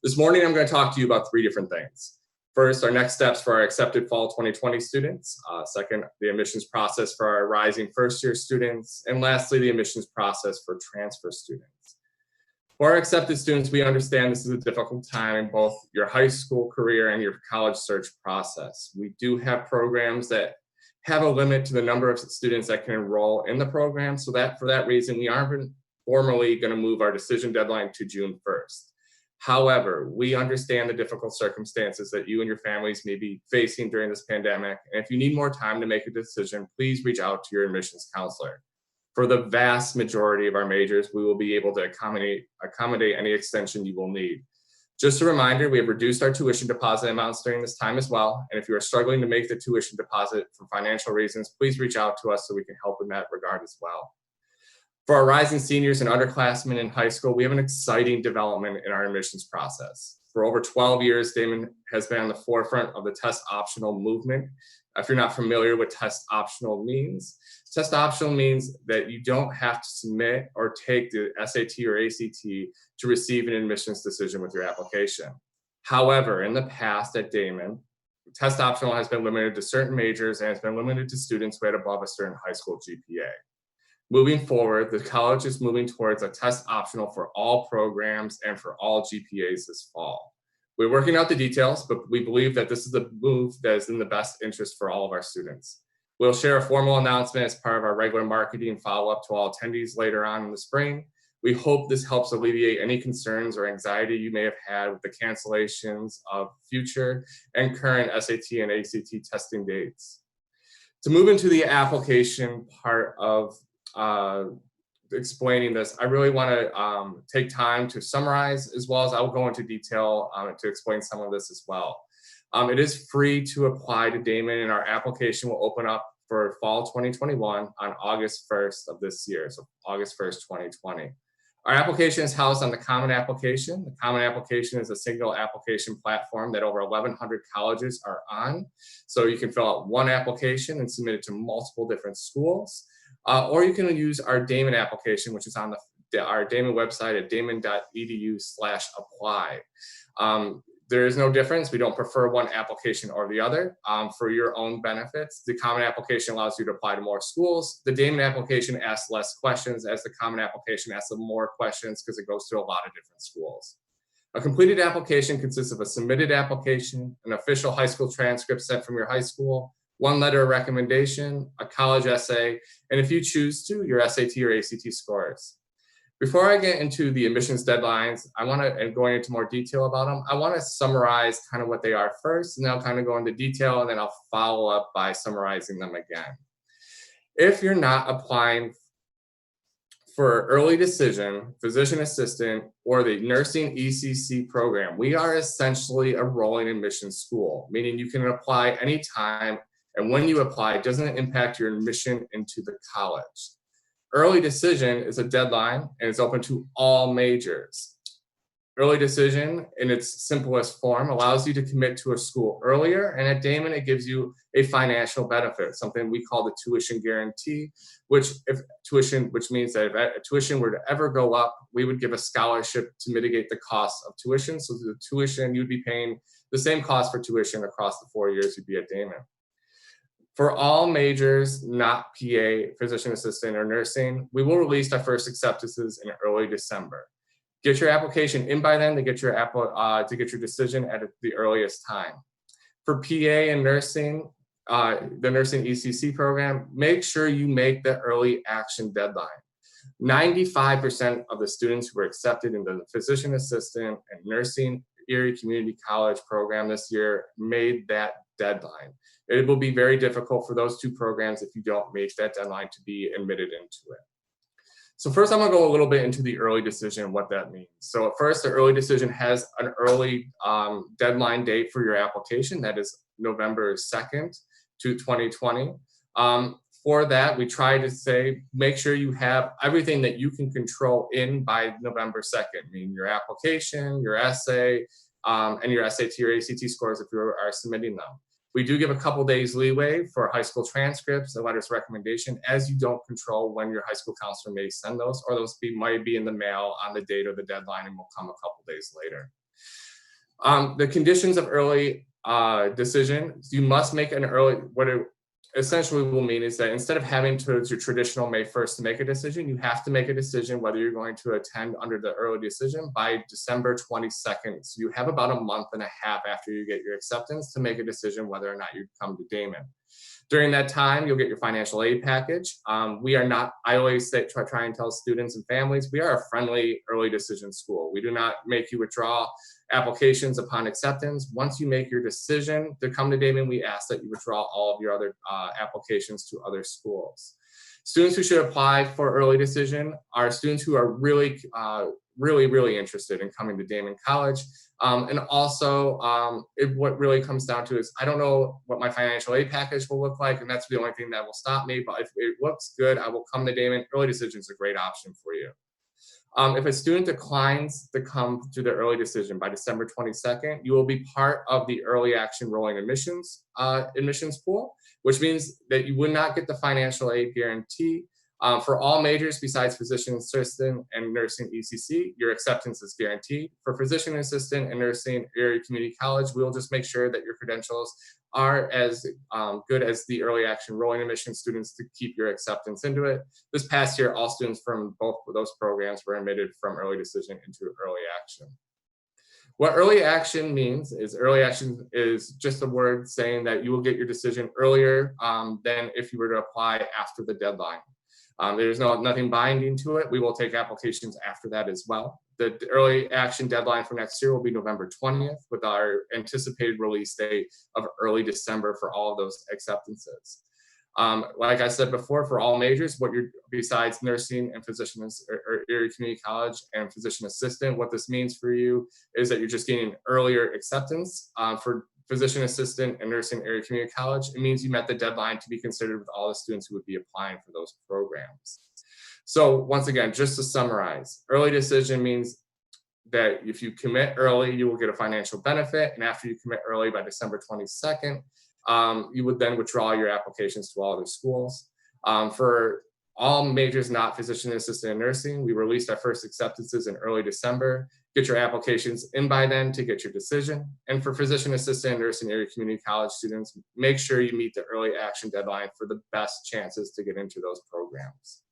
This morning I'm going to talk to you about 3 different things. First, our next steps for our accepted fall 2020 students. Second, the admissions process for our rising first-year students. And lastly, the admissions process for transfer students. For our accepted students, we understand this is a difficult time in both your high school career and your college search process. We do have programs that have a limit to the number of students that can enroll in the program, so that for that reason, we aren't formally going to move our decision deadline to June 1st. However, we understand the difficult circumstances that you and your families may be facing during this pandemic, and if you need more time to make a decision, please reach out to your admissions counselor. For the vast majority of our majors, we will be able to accommodate any extension you will need. Just a reminder, we have reduced our tuition deposit amounts during this time as well. And if you are struggling to make the tuition deposit for financial reasons, please reach out to us so we can help in that regard as well. For our rising seniors and underclassmen in high school, we have an exciting development in our admissions process. For over 12 years, Daemen has been on the forefront of the test optional movement. If you're not familiar with test optional means that you don't have to submit or take the SAT or ACT to receive an admissions decision with your application. However, in the past at Daemen, test optional has been limited to certain majors and has been limited to students who had above a certain high school GPA. Moving forward, the college is moving towards a test optional for all programs and for all GPAs this fall. We're working out the details, but we believe that this is a move that is in the best interest for all of our students. We'll share a formal announcement as part of our regular marketing follow-up to all attendees later on in the spring. We hope this helps alleviate any concerns or anxiety you may have had with the cancellations of future and current SAT and ACT testing dates. To move into the application part of explaining this, I really want to take time to summarize, as well as I will go into detail to explain some of this as well. It is free to apply to Daemen, and our application will open up for fall 2021 on August 1st of this year, so August 1st, 2020. Our application is housed on the Common Application. The Common Application is a single application platform that over 1,100 colleges are on. So you can fill out one application and submit it to multiple different schools. Or you can use our Daemen application, which is on our Daemen website at daemen.edu/apply. There is no difference. We don't prefer one application or the other. For your own benefits, the Common Application allows you to apply to more schools. The Daemen application asks less questions, as the Common Application asks more questions because it goes to a lot of different schools. A completed application consists of a submitted application, an official high school transcript sent from your high school, one letter of recommendation, a college essay, and if you choose to, your SAT or ACT scores. Before I get into the admissions deadlines, and going into more detail about them, I want to summarize kind of what they are first, and then I'll kind of go into detail, and then I'll follow up by summarizing them again. If you're not applying for early decision, physician assistant, or the nursing ECC program, we are essentially a rolling admission school, meaning you can apply anytime, and when you apply, it doesn't impact your admission into the college. Early decision is a deadline, and it's open to all majors. Early decision, in its simplest form, allows you to commit to a school earlier, and at Daemen, it gives you a financial benefit, something we call the tuition guarantee, which means that if tuition were to ever go up, we would give a scholarship to mitigate the cost of tuition. So the tuition, you'd be paying the same cost for tuition across the 4 years you'd be at Daemen. For all majors, not PA, physician assistant, or nursing, we will release our first acceptances in early December. Get your application in by then to get your decision at the earliest time. For PA and nursing, the nursing ECC program, make sure you make the early action deadline. 95% of the students who were accepted into the physician assistant and nursing Erie Community College program this year made that deadline. It will be very difficult for those two programs if you don't make that deadline to be admitted into it. So first, I'm gonna go a little bit into the early decision and what that means. So at first, the early decision has an early deadline date for your application. That is November 2nd to 2020. For that, we try to say, make sure you have everything that you can control in by November 2nd, meaning your application, your essay, and your SAT or ACT scores if you are submitting them. We do give a couple days leeway for high school transcripts and letters of recommendation, as you don't control when your high school counselor may send those, or those might be in the mail on the date of the deadline and will come a couple days later. The conditions of early decision, you must make an early, what it essentially will mean is that instead of having to your traditional May 1st to make a decision, you have to make a decision whether you're going to attend under the early decision by December 22nd. So you have about a month and a half after you get your acceptance to make a decision whether or not you come to Daemen. During that time, you'll get your financial aid package. We are not, I always try and tell students and families, we are a friendly early decision school. We do not make you withdraw applications upon acceptance. Once you make your decision to come to Daemen, we ask that you withdraw all of your other applications to other schools. Students who should apply for early decision are students who are really interested in coming to Daemen College. And also, what really comes down to is, I don't know what my financial aid package will look like, and that's the only thing that will stop me. But if it looks good, I will come to Daemen. Early decision is a great option for you. If a student declines to come to the early decision by December 22nd, you will be part of the early action rolling admissions pool, which means that you would not get the financial aid guarantee. For all majors besides physician assistant and nursing ECC, your acceptance is guaranteed. For physician assistant and nursing Erie Community College, we'll just make sure that your credentials are as good as the early action rolling admission students to keep your acceptance into it. This past year, all students from both of those programs were admitted from early decision into early action. What early action means is early action is just a word saying that you will get your decision earlier than if you were to apply after the deadline. There's nothing binding to it. We will take applications after that as well. The early action deadline for next year will be November 20th, with our anticipated release date of early December for all of those acceptances. Like I said before, for all majors, besides nursing and physician or area community college and physician assistant, what this means for you is that you're just getting earlier acceptance. For physician assistant and nursing area community college, it means you met the deadline to be considered with all the students who would be applying for those programs. So once again, just to summarize, early decision means that if you commit early, you will get a financial benefit. And after you commit early by December 22nd, you would then withdraw your applications to all other schools. For all majors not physician assistant and nursing, we released our first acceptances in early December. Get your applications in by then to get your decision. And for physician assistant and nursing area community college students, make sure you meet the early action deadline for the best chances to get into those programs.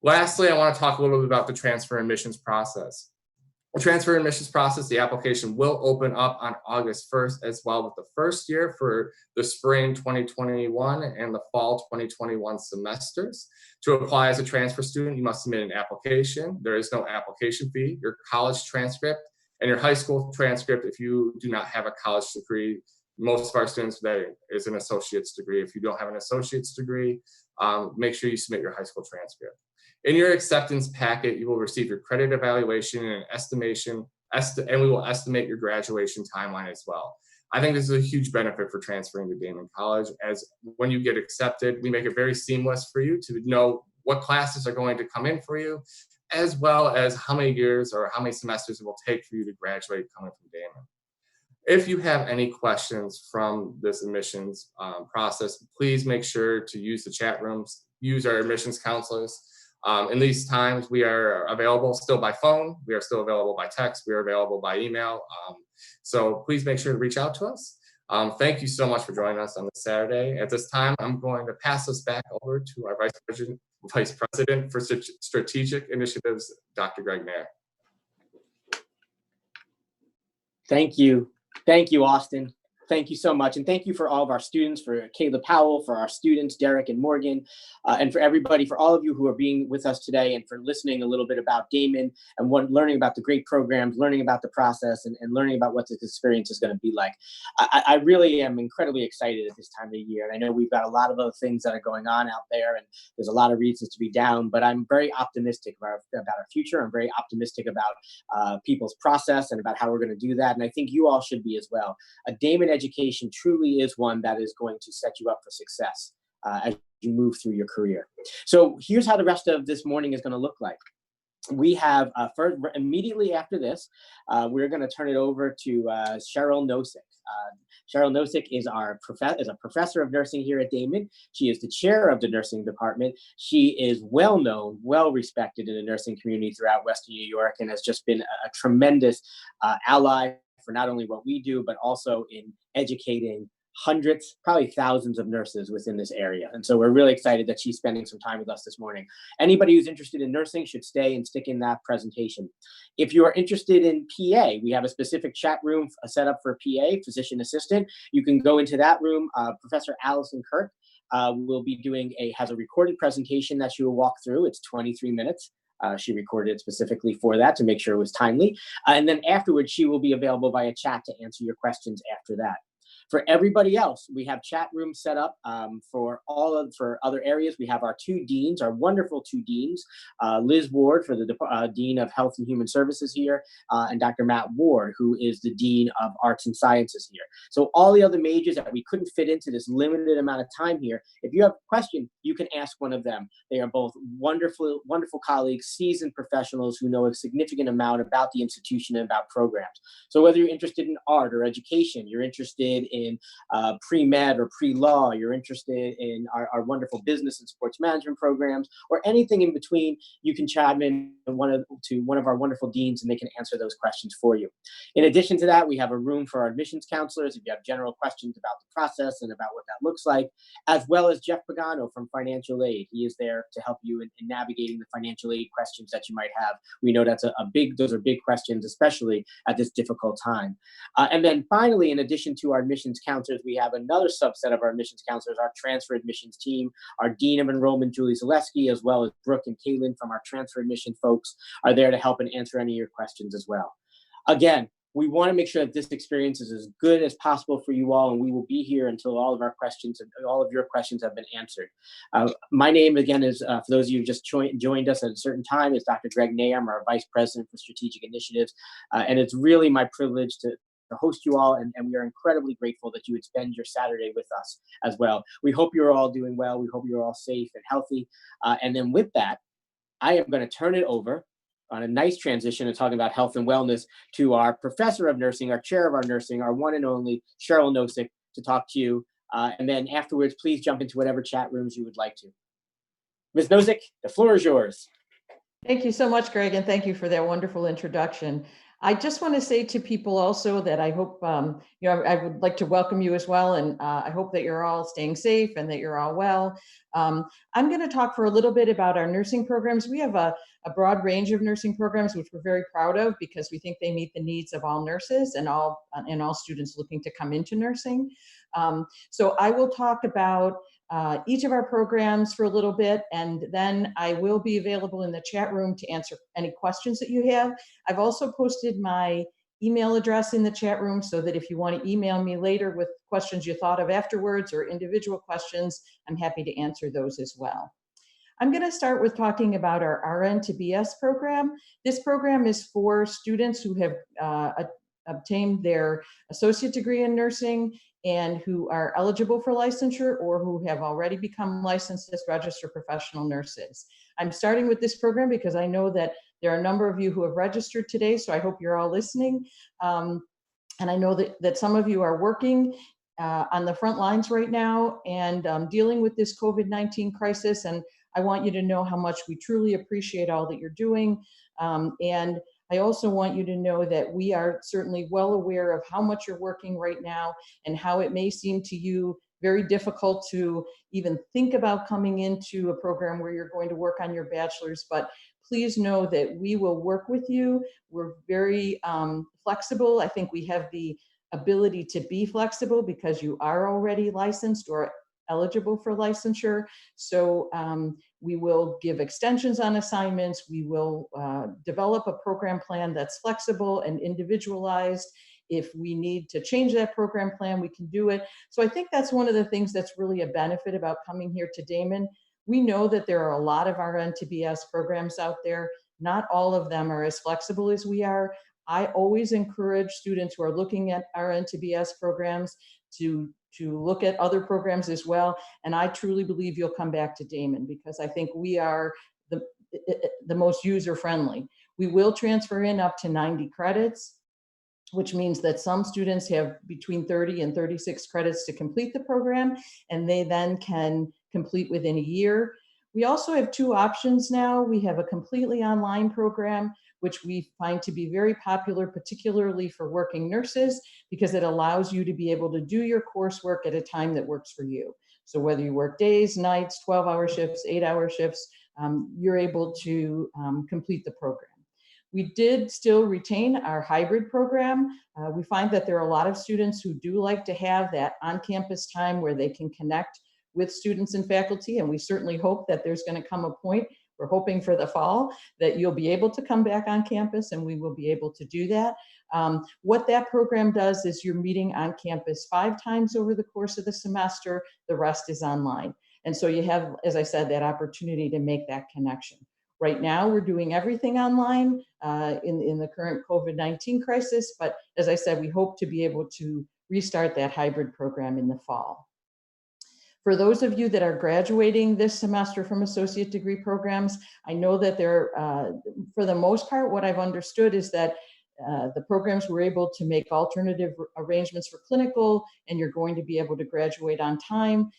Lastly, I want to talk a little bit about the transfer admissions process. The transfer admissions process, the application will open up on August 1st as well with the first year for the spring 2021 and the fall 2021 semesters. To apply as a transfer student, you must submit an application. There is no application fee. Your college transcript and your high school transcript, if you do not have a college degree. Most of our students today is an associate's degree. If you don't have an associate's degree, make sure you submit your high school transcript. In your acceptance packet, you will receive your credit evaluation and an estimation, and we will estimate your graduation timeline as well. I think this is a huge benefit for transferring to Daemen College, as when you get accepted, we make it very seamless for you to know what classes are going to come in for you, as well as how many years or how many semesters it will take for you to graduate coming from Daemen. If you have any questions from this admissions process, please make sure to use the chat rooms, use our admissions counselors. In these times, we are available still by phone. We are still available by text. We are available by email. So please make sure to reach out to us. Thank you so much for joining us on this Saturday. At this time, I'm going to pass this back over to our Vice President for Strategic Initiatives, Dr. Greg Nair. Thank you. Thank you, Austin. Thank you so much. And thank you for all of our students, for Caleb Powell, for our students, Derek and Morgan, and for everybody, for all of you who are being with us today and for listening a little bit about Daemen and learning about the great programs, learning about the process, and learning about what this experience is going to be like. I really am incredibly excited at this time of the year. And I know we've got a lot of other things that are going on out there, and there's a lot of reasons to be down, but I'm very optimistic about our future. I'm very optimistic about people's process and about how we're going to do that. And I think you all should be as well. A Daemen education truly is one that is going to set you up for success as you move through your career. So here's how the rest of this morning is going to look like. We have, immediately after this, we're going to turn it over to Cheryl Nosek. Cheryl Nosek is a professor of nursing here at Daemen. She is the chair of the nursing department. She is well known, well respected in the nursing community throughout Western New York, and has just been a tremendous ally for not only what we do, but also in educating hundreds, probably thousands of nurses within this area. And so we're really excited that she's spending some time with us this morning. Anybody who's interested in nursing should stay and stick in that presentation. If you are interested in PA, we have a specific chat room set up for PA, physician assistant. You can go into that room. Professor Allison Kirk will be has a recorded presentation that she will walk through. It's 23 minutes. She recorded it specifically for that to make sure it was timely. And then afterwards, she will be available via chat to answer your questions after that. For everybody else, we have chat rooms set up for other areas. We have our two deans, our wonderful two deans, Liz Ward for the Dean of Health and Human Services here, and Dr. Matt Ward, who is the Dean of Arts and Sciences here. So all the other majors that we couldn't fit into this limited amount of time here, if you have a question, you can ask one of them. They are both wonderful, wonderful colleagues, seasoned professionals who know a significant amount about the institution and about programs. So whether you're interested in art or education, you're interested in pre-med or pre-law, you're interested in our wonderful business and sports management programs, or anything in between, you can chime in to one of our wonderful deans and they can answer those questions for you. In addition to that, we have a room for our admissions counselors if you have general questions about the process and about what that looks like, as well as Jeff Pagano from Financial Aid. He is there to help you in navigating the financial aid questions that you might have. We know that's those are big questions, especially at this difficult time. And then finally, in addition to our admissions counselors, we have another subset of our admissions counselors, our transfer admissions team. Our Dean of Enrollment, Julie Zaleski, as well as Brooke and Kaylin from our transfer admission folks are there to help and answer any of your questions as well. Again, We want to make sure that this experience is as good as possible for you all, and we will be here until all of our questions and all of your questions have been answered. My name, again, is, for those of you who just joined us at a certain time, is Dr. Greg Nair. I'm our Vice President for Strategic Initiatives, and it's really my privilege to host you all, and we are incredibly grateful that you would spend your Saturday with us as well. We hope you're all doing well. We hope you're all safe and healthy. And then with that, I am going to turn it over on a nice transition and talking about health and wellness to our professor of nursing, our chair of our nursing, our one and only Cheryl Nosek, to talk to you. And then afterwards, please jump into whatever chat rooms you would like to. Ms. Nosek, the floor is yours. Thank you so much, Greg, and thank you for that wonderful introduction. I just want to say to people also that I hope, I would like to welcome you as well, and I hope that you're all staying safe and that you're all well. I'm going to talk for a little bit about our nursing programs. We have a broad range of nursing programs, which we're very proud of because we think they meet the needs of all nurses and all students looking to come into nursing. So I will talk about each of our programs for a little bit, and then I will be available in the chat room to answer any questions that you have. I've also posted my email address in the chat room so that if you want to email me later with questions you thought of afterwards or individual questions, I'm happy to answer those as well. I'm going to start with talking about our RN to BS program. This program is for students who have obtained their associate degree in nursing and who are eligible for licensure or who have already become licensed as registered professional nurses. I'm starting with this program because I know that there are a number of you who have registered today, so I hope you're all listening. And I know that some of you are working on the front lines right now and dealing with this COVID-19 crisis, and I want you to know how much we truly appreciate all that you're doing. And I also want you to know that we are certainly well aware of how much you're working right now and how it may seem to you very difficult to even think about coming into a program where you're going to work on your bachelor's, but please know that we will work with you. We're very flexible. I think we have the ability to be flexible because you are already licensed or eligible for licensure. So we will give extensions on assignments. We will develop a program plan that's flexible and individualized. If we need to change that program plan, we can do it. So I think that's one of the things that's really a benefit about coming here to Daemen. We know that there are a lot of RN to BS programs out there. Not all of them are as flexible as we are. I always encourage students who are looking at RN to BS programs to look at other programs as well. And I truly believe you'll come back to Daemen because I think we are the most user-friendly. We will transfer in up to 90 credits, which means that some students have between 30 and 36 credits to complete the program, and they then can complete within a year. We also have two options now. We have a completely online program, which we find to be very popular, particularly for working nurses, because it allows you to be able to do your coursework at a time that works for you. So whether you work days, nights, 12-hour shifts, 8-hour shifts, you're able to complete the program. We did still retain our hybrid program. We find that there are a lot of students who do like to have that on-campus time where they can connect with students and faculty, and we certainly hope that there's going to come a point, we're hoping for the fall, that you'll be able to come back on campus and we will be able to do that. What that program does is you're meeting on campus 5 times over the course of the semester, the rest is online. And so you have, as I said, that opportunity to make that connection. Right now, we're doing everything online in the current COVID-19 crisis, but as I said, we hope to be able to restart that hybrid program in the fall. For those of you that are graduating this semester from associate degree programs, I know that they're, for the most part, what I've understood is that the programs were able to make alternative arrangements for clinical, and you're going to be able to graduate on time.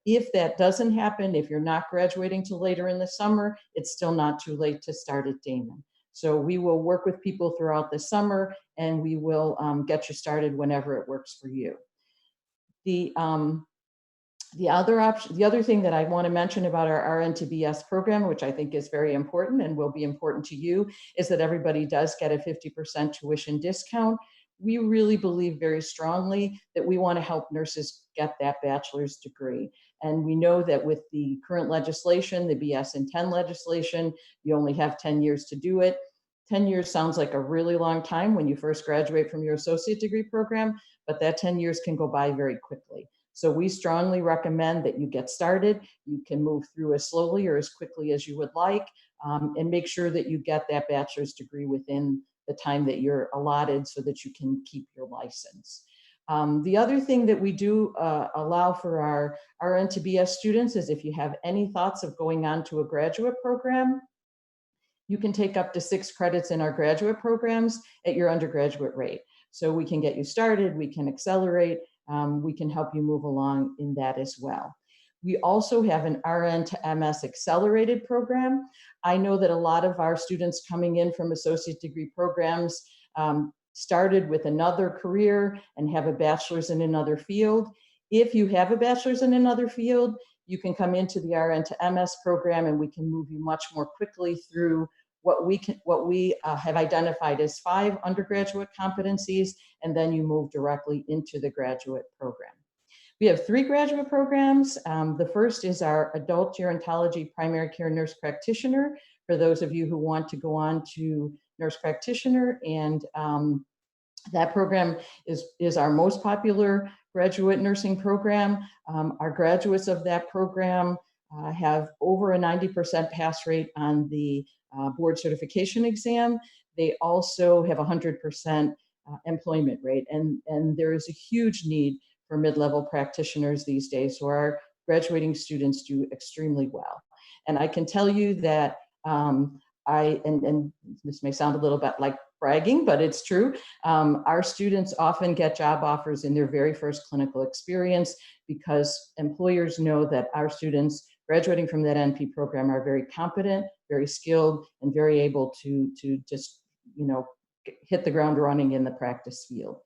If that doesn't happen, if you're not graduating till later in the summer, it's still not too late to start at Daemen. So we will work with people throughout the summer, and we will get you started whenever it works for you. The other thing that I want to mention about our RN to BS program, which I think is very important and will be important to you, is that everybody does get a 50% tuition discount. We really believe very strongly that we want to help nurses get that bachelor's degree. And we know that with the current legislation, the BS in 10 legislation, you only have 10 years to do it. 10 years sounds like a really long time when you first graduate from your associate degree program, but that 10 years can go by very quickly. So we strongly recommend that you get started. You can move through as slowly or as quickly as you would like, and make sure that you get that bachelor's degree within the time that you're allotted so that you can keep your license. The other thing that we do allow for our RN to BS students is if you have any thoughts of going on to a graduate program, you can take up to 6 credits in our graduate programs at your undergraduate rate. So we can get you started, we can accelerate, we can help you move along in that as well. We also have an RN to MS accelerated program. I know that a lot of our students coming in from associate degree programs started with another career and have a bachelor's in another field. If you have a bachelor's in another field, you can come into the RN to MS program and we can move you much more quickly through what we have identified as 5 undergraduate competencies, and then you move directly into the graduate program. We have 3 graduate programs. The first is our adult gerontology primary care nurse practitioner, for those of you who want to go on to nurse practitioner, and that program is our most popular graduate nursing program. Our graduates of that program have over a 90% pass rate on the board certification exam. They also have 100% employment rate, and there is a huge need for mid-level practitioners these days, so our graduating students do extremely well. And I can tell you that and this may sound a little bit like bragging, but it's true. Our students often get job offers in their very first clinical experience because employers know that our students graduating from that NP program are very competent, very skilled, and very able to just, hit the ground running in the practice field.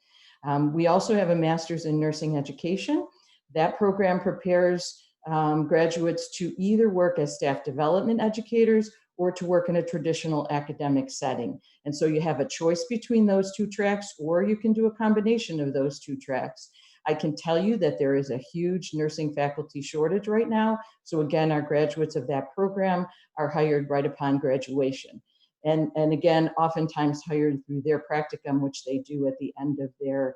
We also have a master's in nursing education. That program prepares graduates to either work as staff development educators or to work in a traditional academic setting. And so you have a choice between those 2 tracks, or you can do a combination of those 2 tracks. I can tell you that there is a huge nursing faculty shortage right now. So again, our graduates of that program are hired right upon graduation. And again, oftentimes hired through their practicum, which they do at the end of their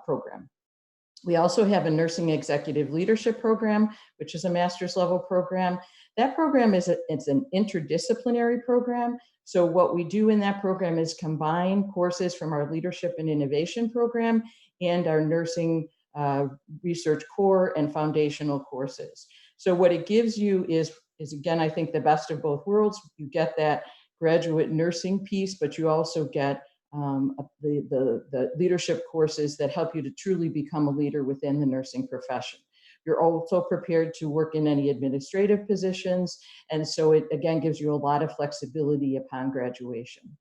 program. We also have a nursing executive leadership program, which is a master's level program. That program it's an interdisciplinary program. So what we do in that program is combine courses from our leadership and innovation program and our nursing research core and foundational courses. So what it gives you is again, I think the best of both worlds. You get that graduate nursing piece, but you also get the leadership courses that help you to truly become a leader within the nursing profession. You're also prepared to work in any administrative positions, and so it again gives you a lot of flexibility upon graduation.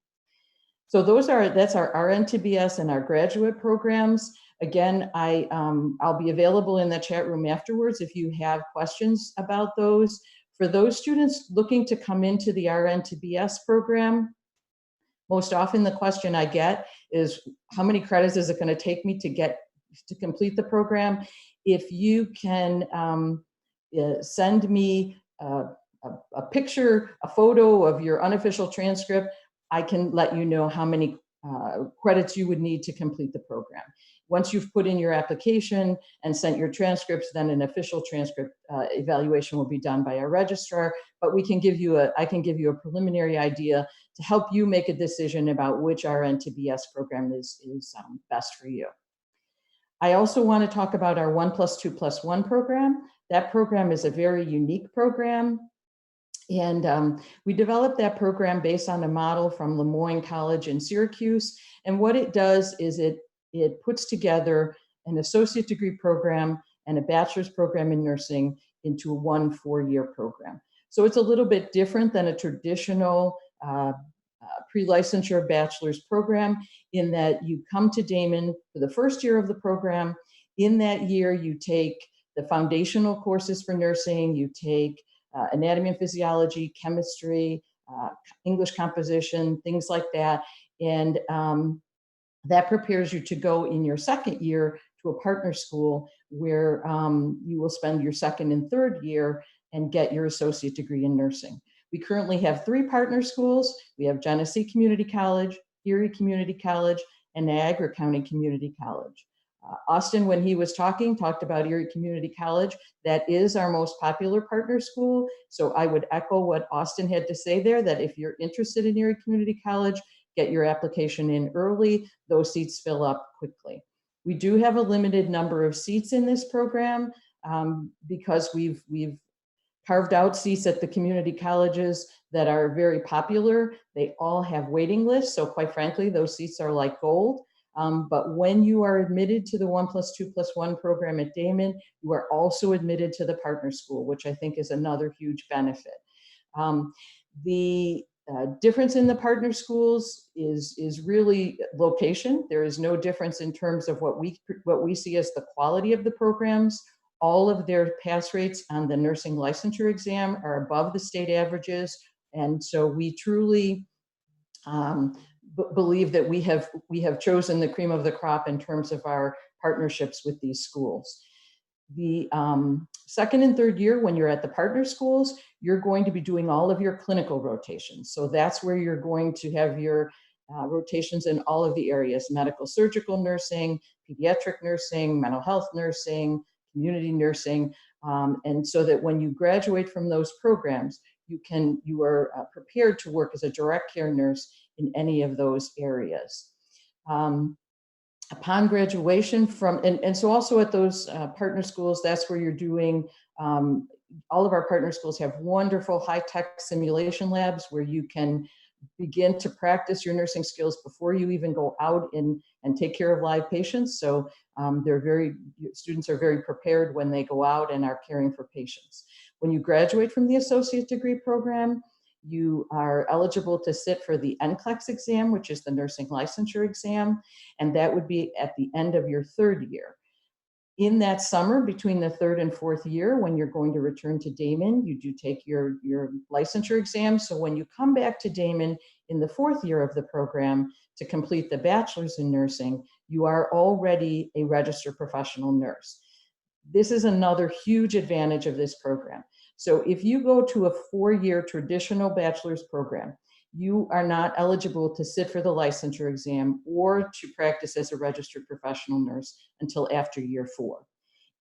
So that's our RN to BS and our graduate programs. Again, I'll be available in the chat room afterwards if you have questions about those. For those students looking to come into the RN to BS program, most often the question I get is, how many credits is it going to take me to complete the program? If you can send me a picture, a photo of your unofficial transcript, I can let you know how many credits you would need to complete the program. Once you've put in your application and sent your transcripts, then an official transcript evaluation will be done by our registrar, but I can give you a preliminary idea to help you make a decision about which RN to BS program is best for you. I also want to talk about our 1+2+1 program. That program is a very unique program. And we developed that program based on a model from Daemen College in Syracuse. And what it does is it puts together an associate degree program and a bachelor's program in nursing into one 4-year program. So it's a little bit different than a traditional pre-licensure bachelor's program in that you come to Daemen for the first year of the program. In that year, you take the foundational courses for nursing, you take anatomy and physiology, chemistry, English composition, things like that. And that prepares you to go in your second year to a partner school where you will spend your second and third year and get your associate degree in nursing. We currently have 3 partner schools. We have Genesee Community College, Erie Community College, and Niagara County Community College. Austin, when he was talked about Erie Community College. That is our most popular partner school. So I would echo what Austin had to say there, that if you're interested in Erie Community College, get your application in early. Those seats fill up quickly. We do have a limited number of seats in this program because we've carved out seats at the community colleges that are very popular. They all have waiting lists. So quite frankly, those seats are like gold. But when you are admitted to the 1+2+1 program at Daemen, you are also admitted to the partner school, which I think is another huge benefit. The difference in the partner schools is really location. There is no difference in terms of what we see as the quality of the programs. All of their pass rates on the nursing licensure exam are above the state averages. And so we truly believe that we have chosen the cream of the crop in terms of our partnerships with these schools. The second and third year, when you're at the partner schools, you're going to be doing all of your clinical rotations. So that's where you're going to have your rotations in all of the areas: medical surgical nursing, pediatric nursing, mental health nursing, community nursing. And so that when you graduate from those programs, you are prepared to work as a direct care nurse in any of those areas. Upon graduation from, and so also at those partner schools, that's where you're doing, all of our partner schools have wonderful high-tech simulation labs where you can begin to practice your nursing skills before you even go out and take care of live patients. So students are very prepared when they go out and are caring for patients. When you graduate from the associate degree program, you are eligible to sit for the NCLEX exam, which is the nursing licensure exam, and that would be at the end of your third year. In that summer, between the third and fourth year, when you're going to return to Daemen, you do take your licensure exam. So when you come back to Daemen in the fourth year of the program to complete the bachelor's in nursing, you are already a registered professional nurse. This is another huge advantage of this program. So if you go to a 4-year traditional bachelor's program, you are not eligible to sit for the licensure exam or to practice as a registered professional nurse until after year 4.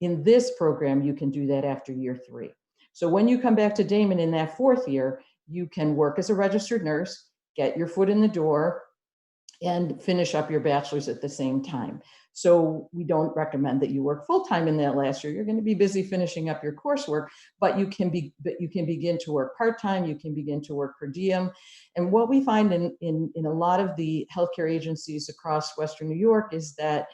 In this program, you can do that after year 3. So when you come back to Daemen in that fourth year, you can work as a registered nurse, get your foot in the door, and finish up your bachelor's at the same time. So we don't recommend that you work full-time in that last year. You're going to be busy finishing up your coursework, but you can begin to work part-time, you can begin to work per diem. And what we find in a lot of the healthcare agencies across Western New York is that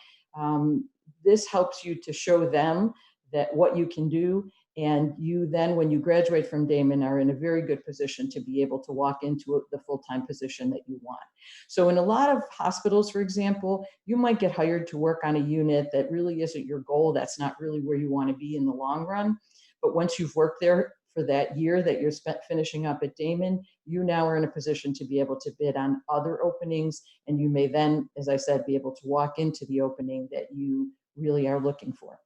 this helps you to show them that what you can do. And you then, when you graduate from Daemen, are in a very good position to be able to walk into the full-time position that you want. So in a lot of hospitals, for example, you might get hired to work on a unit that really isn't your goal. That's not really where you want to be in the long run. But once you've worked there for that year that you're finishing up at Daemen, you now are in a position to be able to bid on other openings. And you may then, as I said, be able to walk into the opening that you really are looking for.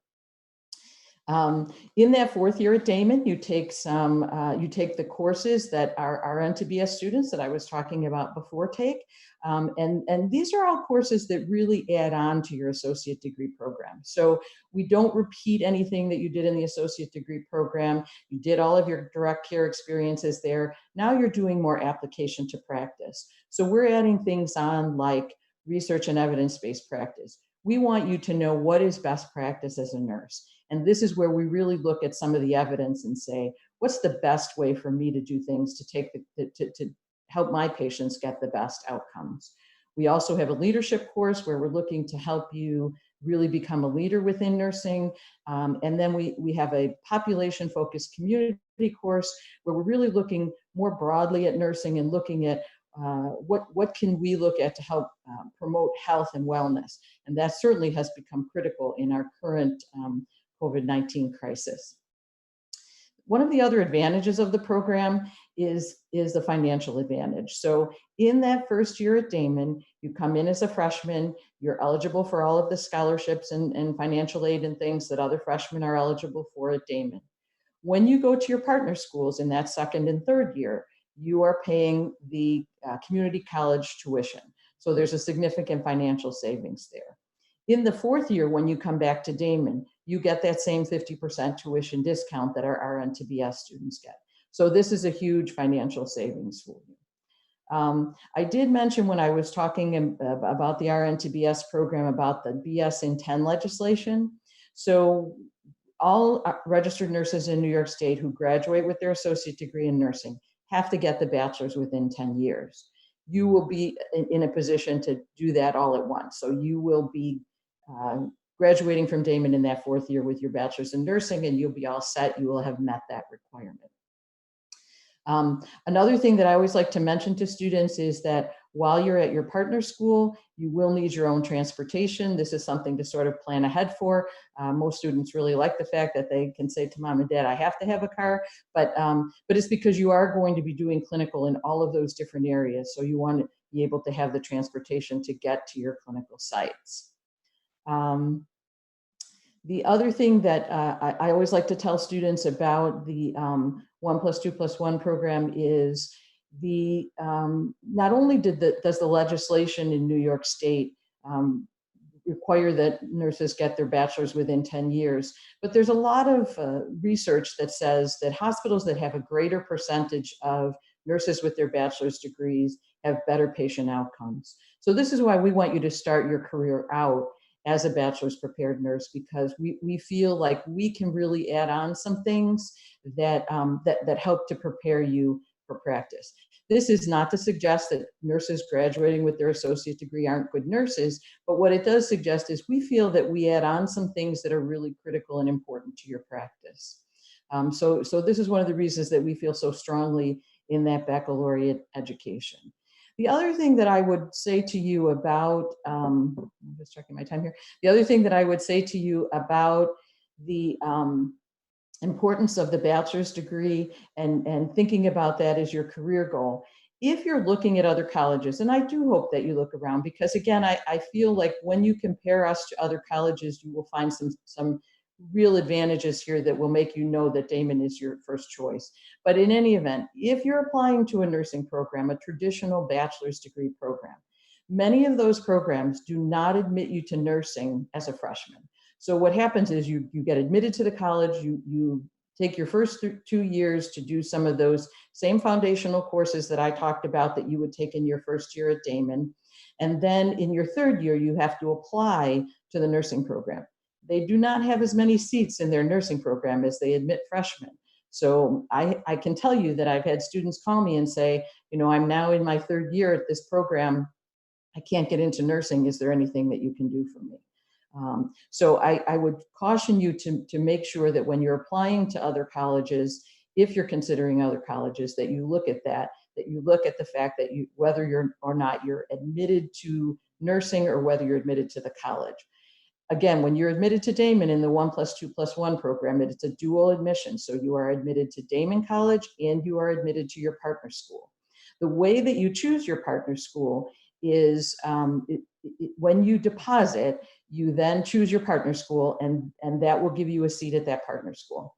In that fourth year at Daemen, you take the courses that our RN to BS students that I was talking about before take. And these are all courses that really add on to your associate degree program. So we don't repeat anything that you did in the associate degree program. You did all of your direct care experiences there. Now you're doing more application to practice. So we're adding things on like research and evidence-based practice. We want you to know what is best practice as a nurse. And this is where we really look at some of the evidence and say, what's the best way for me to do things to help my patients get the best outcomes? We also have a leadership course where we're looking to help you really become a leader within nursing. And then we have a population-focused community course where we're really looking more broadly at nursing and looking at what can we look at to help promote health and wellness. And that certainly has become critical in our current COVID-19 crisis. One of the other advantages of the program is the financial advantage. So in that first year at Daemen, you come in as a freshman, you're eligible for all of the scholarships and financial aid and things that other freshmen are eligible for at Daemen. When you go to your partner schools in that second and third year, you are paying the community college tuition. So there's a significant financial savings there. In the fourth year, when you come back to Daemen, you get that same 50% tuition discount that our RN to BS students get. So this is a huge financial savings for you. I did mention when I was talking about the RN to BS program about the BS in 10 legislation. So all registered nurses in New York State who graduate with their associate degree in nursing have to get the bachelor's within 10 years. You will be in a position to do that all at once. So you will be graduating from Daemen in that fourth year with your bachelor's in nursing, and you'll be all set. You will have met that requirement. Another thing that I always like to mention to students is that while you're at your partner school, you will need your own transportation. This is something to sort of plan ahead for. Most students really like the fact that they can say to mom and dad, I have to have a car, but it's because you are going to be doing clinical in all of those different areas. So you want to be able to have the transportation to get to your clinical sites. The other thing that I always like to tell students about the 1+2+1 program is not only does the legislation in New York State require that nurses get their bachelor's within 10 years, but there's a lot of research that says that hospitals that have a greater percentage of nurses with their bachelor's degrees have better patient outcomes. So this is why we want you to start your career out as a bachelor's prepared nurse, because we feel like we can really add on some things that help to prepare you for practice. This is not to suggest that nurses graduating with their associate degree aren't good nurses, but what it does suggest is we feel that we add on some things that are really critical and important to your practice. So this is one of the reasons that we feel so strongly in that baccalaureate education. The other thing that I would say to you about, I'm just checking my time here. The other thing that I would say to you about the importance of the bachelor's degree and thinking about that as your career goal. If you're looking at other colleges, and I do hope that you look around, because again, I feel like when you compare us to other colleges, you will find some real advantages here that will make you know that Daemen is your first choice. But in any event, if you're applying to a nursing program, a traditional bachelor's degree program, many of those programs do not admit you to nursing as a freshman. So what happens is you get admitted to the college, you take your first 2 years to do some of those same foundational courses that I talked about that you would take in your first year at Daemen. And then in your third year, you have to apply to the nursing program. They do not have as many seats in their nursing program as they admit freshmen. So I can tell you that I've had students call me and say, you know, I'm now in my third year at this program. I can't get into nursing. Is there anything that you can do for me? So I would caution you to make sure that when you're applying to other colleges, if you're considering other colleges, that you look at that you look at the fact that whether you're or not you're admitted to nursing or whether you're admitted to the college. Again, when you're admitted to Daemen in the 1+2+1 program, it's a dual admission. So you are admitted to Daemen College and you are admitted to your partner school. The way that you choose your partner school is when you deposit, you then choose your partner school and that will give you a seat at that partner school.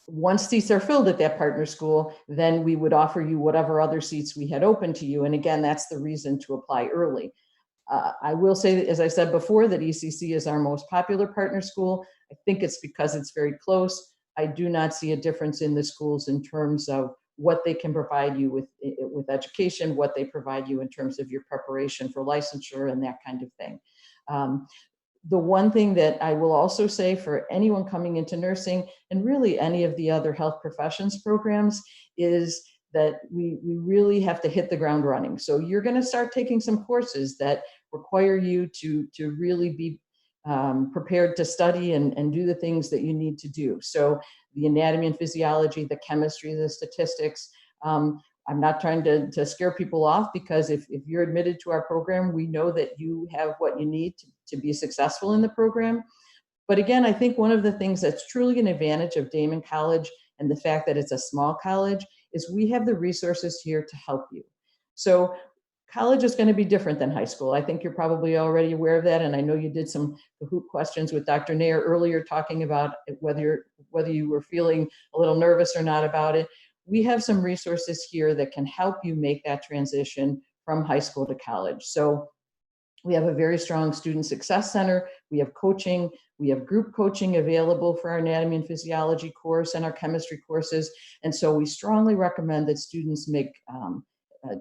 Once seats are filled at that partner school, then we would offer you whatever other seats we had open to you. And again, that's the reason to apply early. I will say that, as I said before, that ECC is our most popular partner school. I think it's because it's very close. I do not see a difference in the schools in terms of what they can provide you with education, what they provide you in terms of your preparation for licensure and that kind of thing. The one thing that I will also say for anyone coming into nursing and really any of the other health professions programs is that we really have to hit the ground running. So you're going to start taking some courses that require you to really be prepared to study and do the things that you need to do. So the anatomy and physiology, the chemistry, the statistics. I'm not trying to scare people off, because if you're admitted to our program, we know that you have what you need to be successful in the program. But again, I think one of the things that's truly an advantage of Daemen College and the fact that it's a small college is we have the resources here to help you. So college is going to be different than high school. I think you're probably already aware of that. And I know you did some Kahoot questions with Dr. Nair earlier talking about whether you were feeling a little nervous or not about it. we have some resources here that can help you make that transition from high school to college. So we have a very strong student success center. We have coaching. We have group coaching available for our anatomy and physiology course and our chemistry courses. And so we strongly recommend that students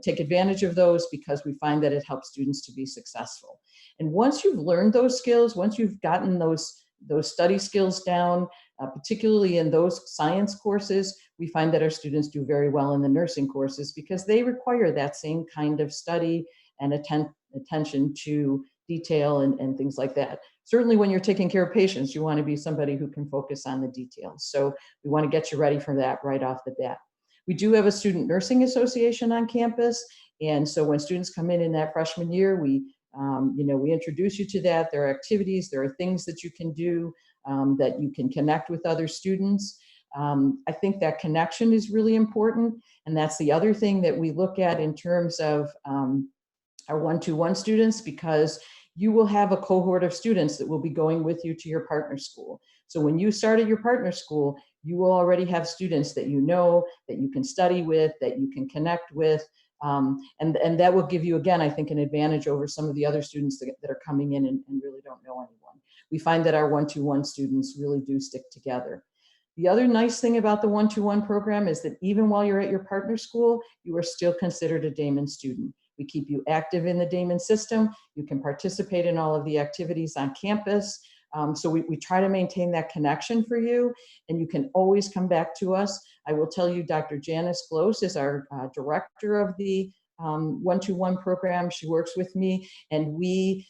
take advantage of those, because we find that it helps students to be successful. And once you've learned those skills, once you've gotten those study skills down, particularly in those science courses, we find that our students do very well in the nursing courses, because they require that same kind of study and attention to detail and things like that. Certainly when you're taking care of patients, you want to be somebody who can focus on the details. So we want to get you ready for that right off the bat. We do have a student nursing association on campus. And so when students come in that freshman year, we introduce you to that. There are activities, there are things that you can do, that you can connect with other students. I think that connection is really important. And that's the other thing that we look at in terms of our one-to-one students, because you will have a cohort of students that will be going with you to your partner school. So when you start at your partner school, you will already have students that you know, that you can study with, that you can connect with. And that will give you, again, I think, an advantage over some of the other students that are coming in and really don't know anyone. We find that our one-to-one students really do stick together. The other nice thing about the one-to-one program is that even while you're at your partner school, you are still considered a Daemen student. We keep you active in the Daemen system. You can participate in all of the activities on campus. So we try to maintain that connection for you, and you can always come back to us. I will tell you, Dr. Janice Glose is our director of the one-to-one program. She works with me, and we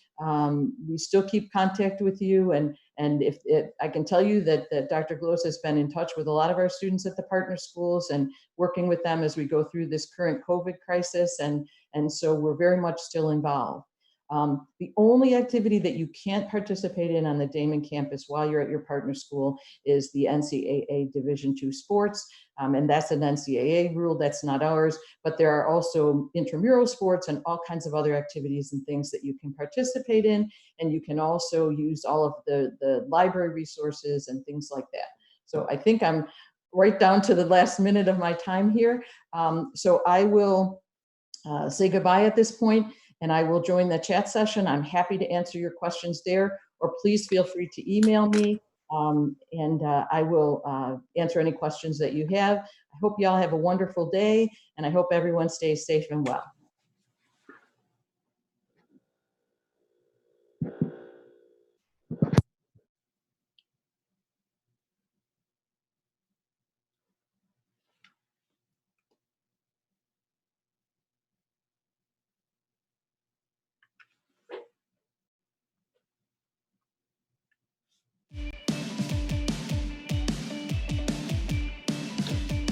still keep contact with you. And if I can tell you that Dr. Glose has been in touch with a lot of our students at the partner schools and working with them as we go through this current COVID crisis. And so we're very much still involved. The only activity that you can't participate in on the Daemen campus while you're at your partner school is the NCAA Division II sports. And that's an NCAA rule, that's not ours, but there are also intramural sports and all kinds of other activities and things that you can participate in. And you can also use all of the library resources and things like that. So I think I'm right down to the last minute of my time here. So I will say goodbye at this point, and I will join the chat session. I'm happy to answer your questions there, or please feel free to email me, and I will answer any questions that you have. I hope you all have a wonderful day, and I hope everyone stays safe and well.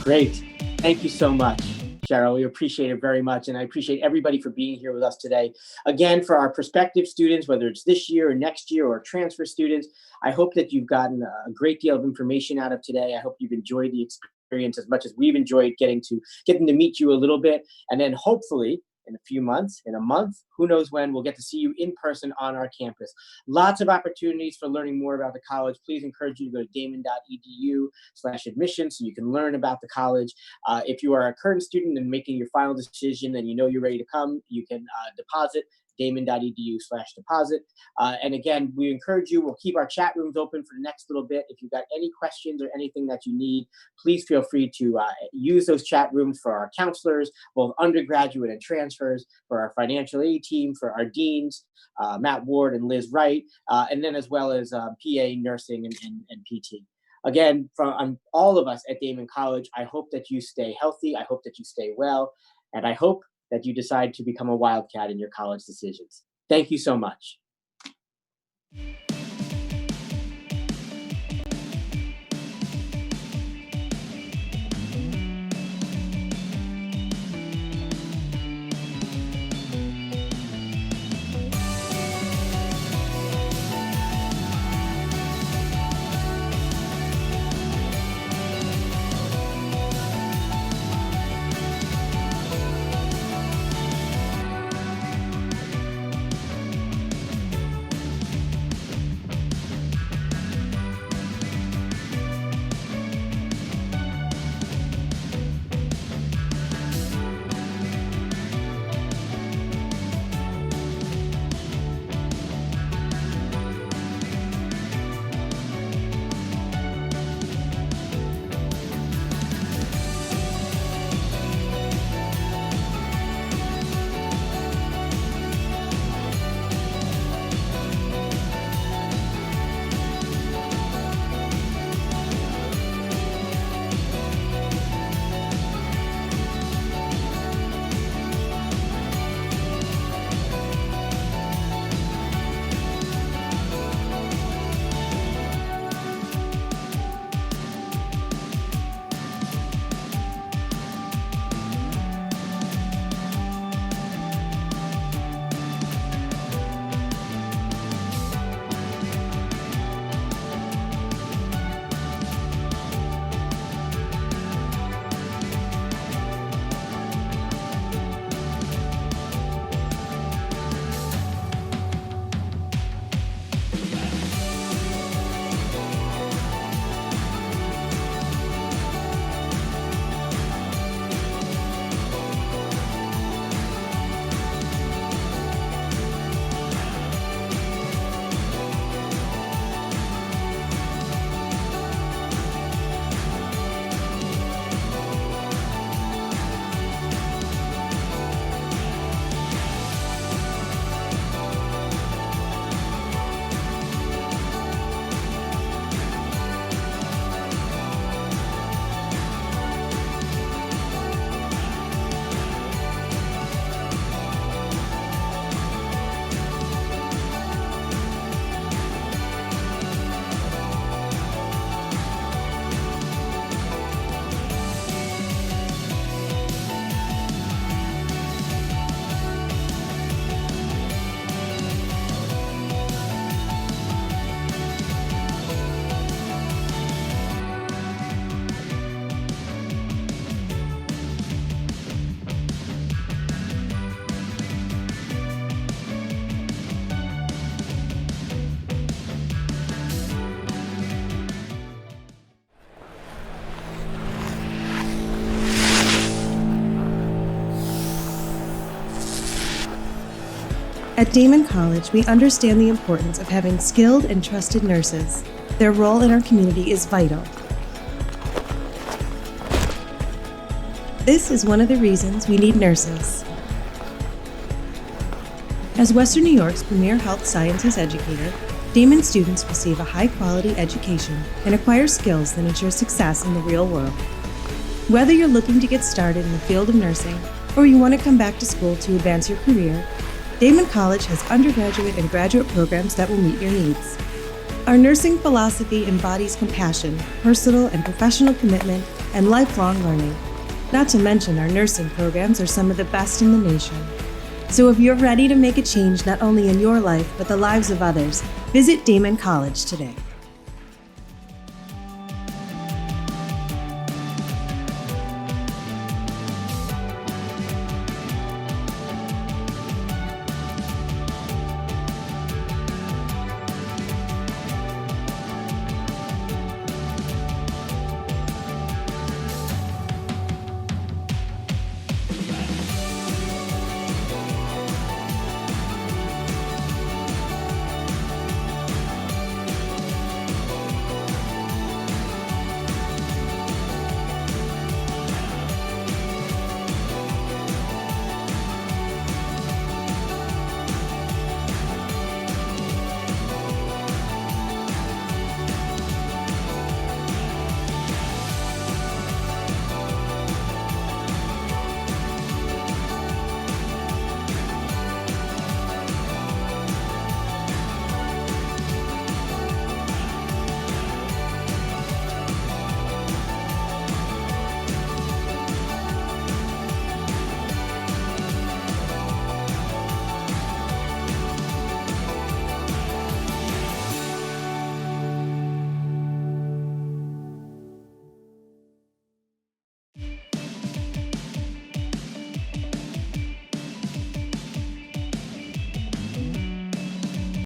Great. Thank you so much, Cheryl. We appreciate it very much. And I appreciate everybody for being here with us today. Again, for our prospective students, whether it's this year or next year or transfer students, I hope that you've gotten a great deal of information out of today. I hope you've enjoyed the experience as much as we've enjoyed getting to meet you a little bit. And then hopefully in a few months, in a month, who knows when, we'll get to see you in person on our campus. Lots of opportunities for learning more about the college. Please encourage you to go to daemen.edu/admission so you can learn about the college. If you are a current student and making your final decision and you know you're ready to come, you can deposit. Daemen.edu/deposit. And again, we encourage you, we'll keep our chat rooms open for the next little bit. If you've got any questions or anything that you need, please feel free to use those chat rooms for our counselors, both undergraduate and transfers, for our financial aid team, for our deans, Matt Ward and Liz Wright, and then as well as PA, nursing, and PT. Again, from all of us at Daemen College, I hope that you stay healthy. I hope that you stay well. And I hope that you decide to become a Wildcat in your college decisions. Thank you so much. At Daemen College, we understand the importance of having skilled and trusted nurses. Their role in our community is vital. This is one of the reasons we need nurses. As Western New York's premier health sciences educator, Daemen students receive a high-quality education and acquire skills that ensure success in the real world. Whether you're looking to get started in the field of nursing or you want to come back to school to advance your career, Damon College has undergraduate and graduate programs that will meet your needs. Our nursing philosophy embodies compassion, personal and professional commitment, and lifelong learning. Not to mention, our nursing programs are some of the best in the nation. So if you're ready to make a change not only in your life, but the lives of others, visit Daemen College today.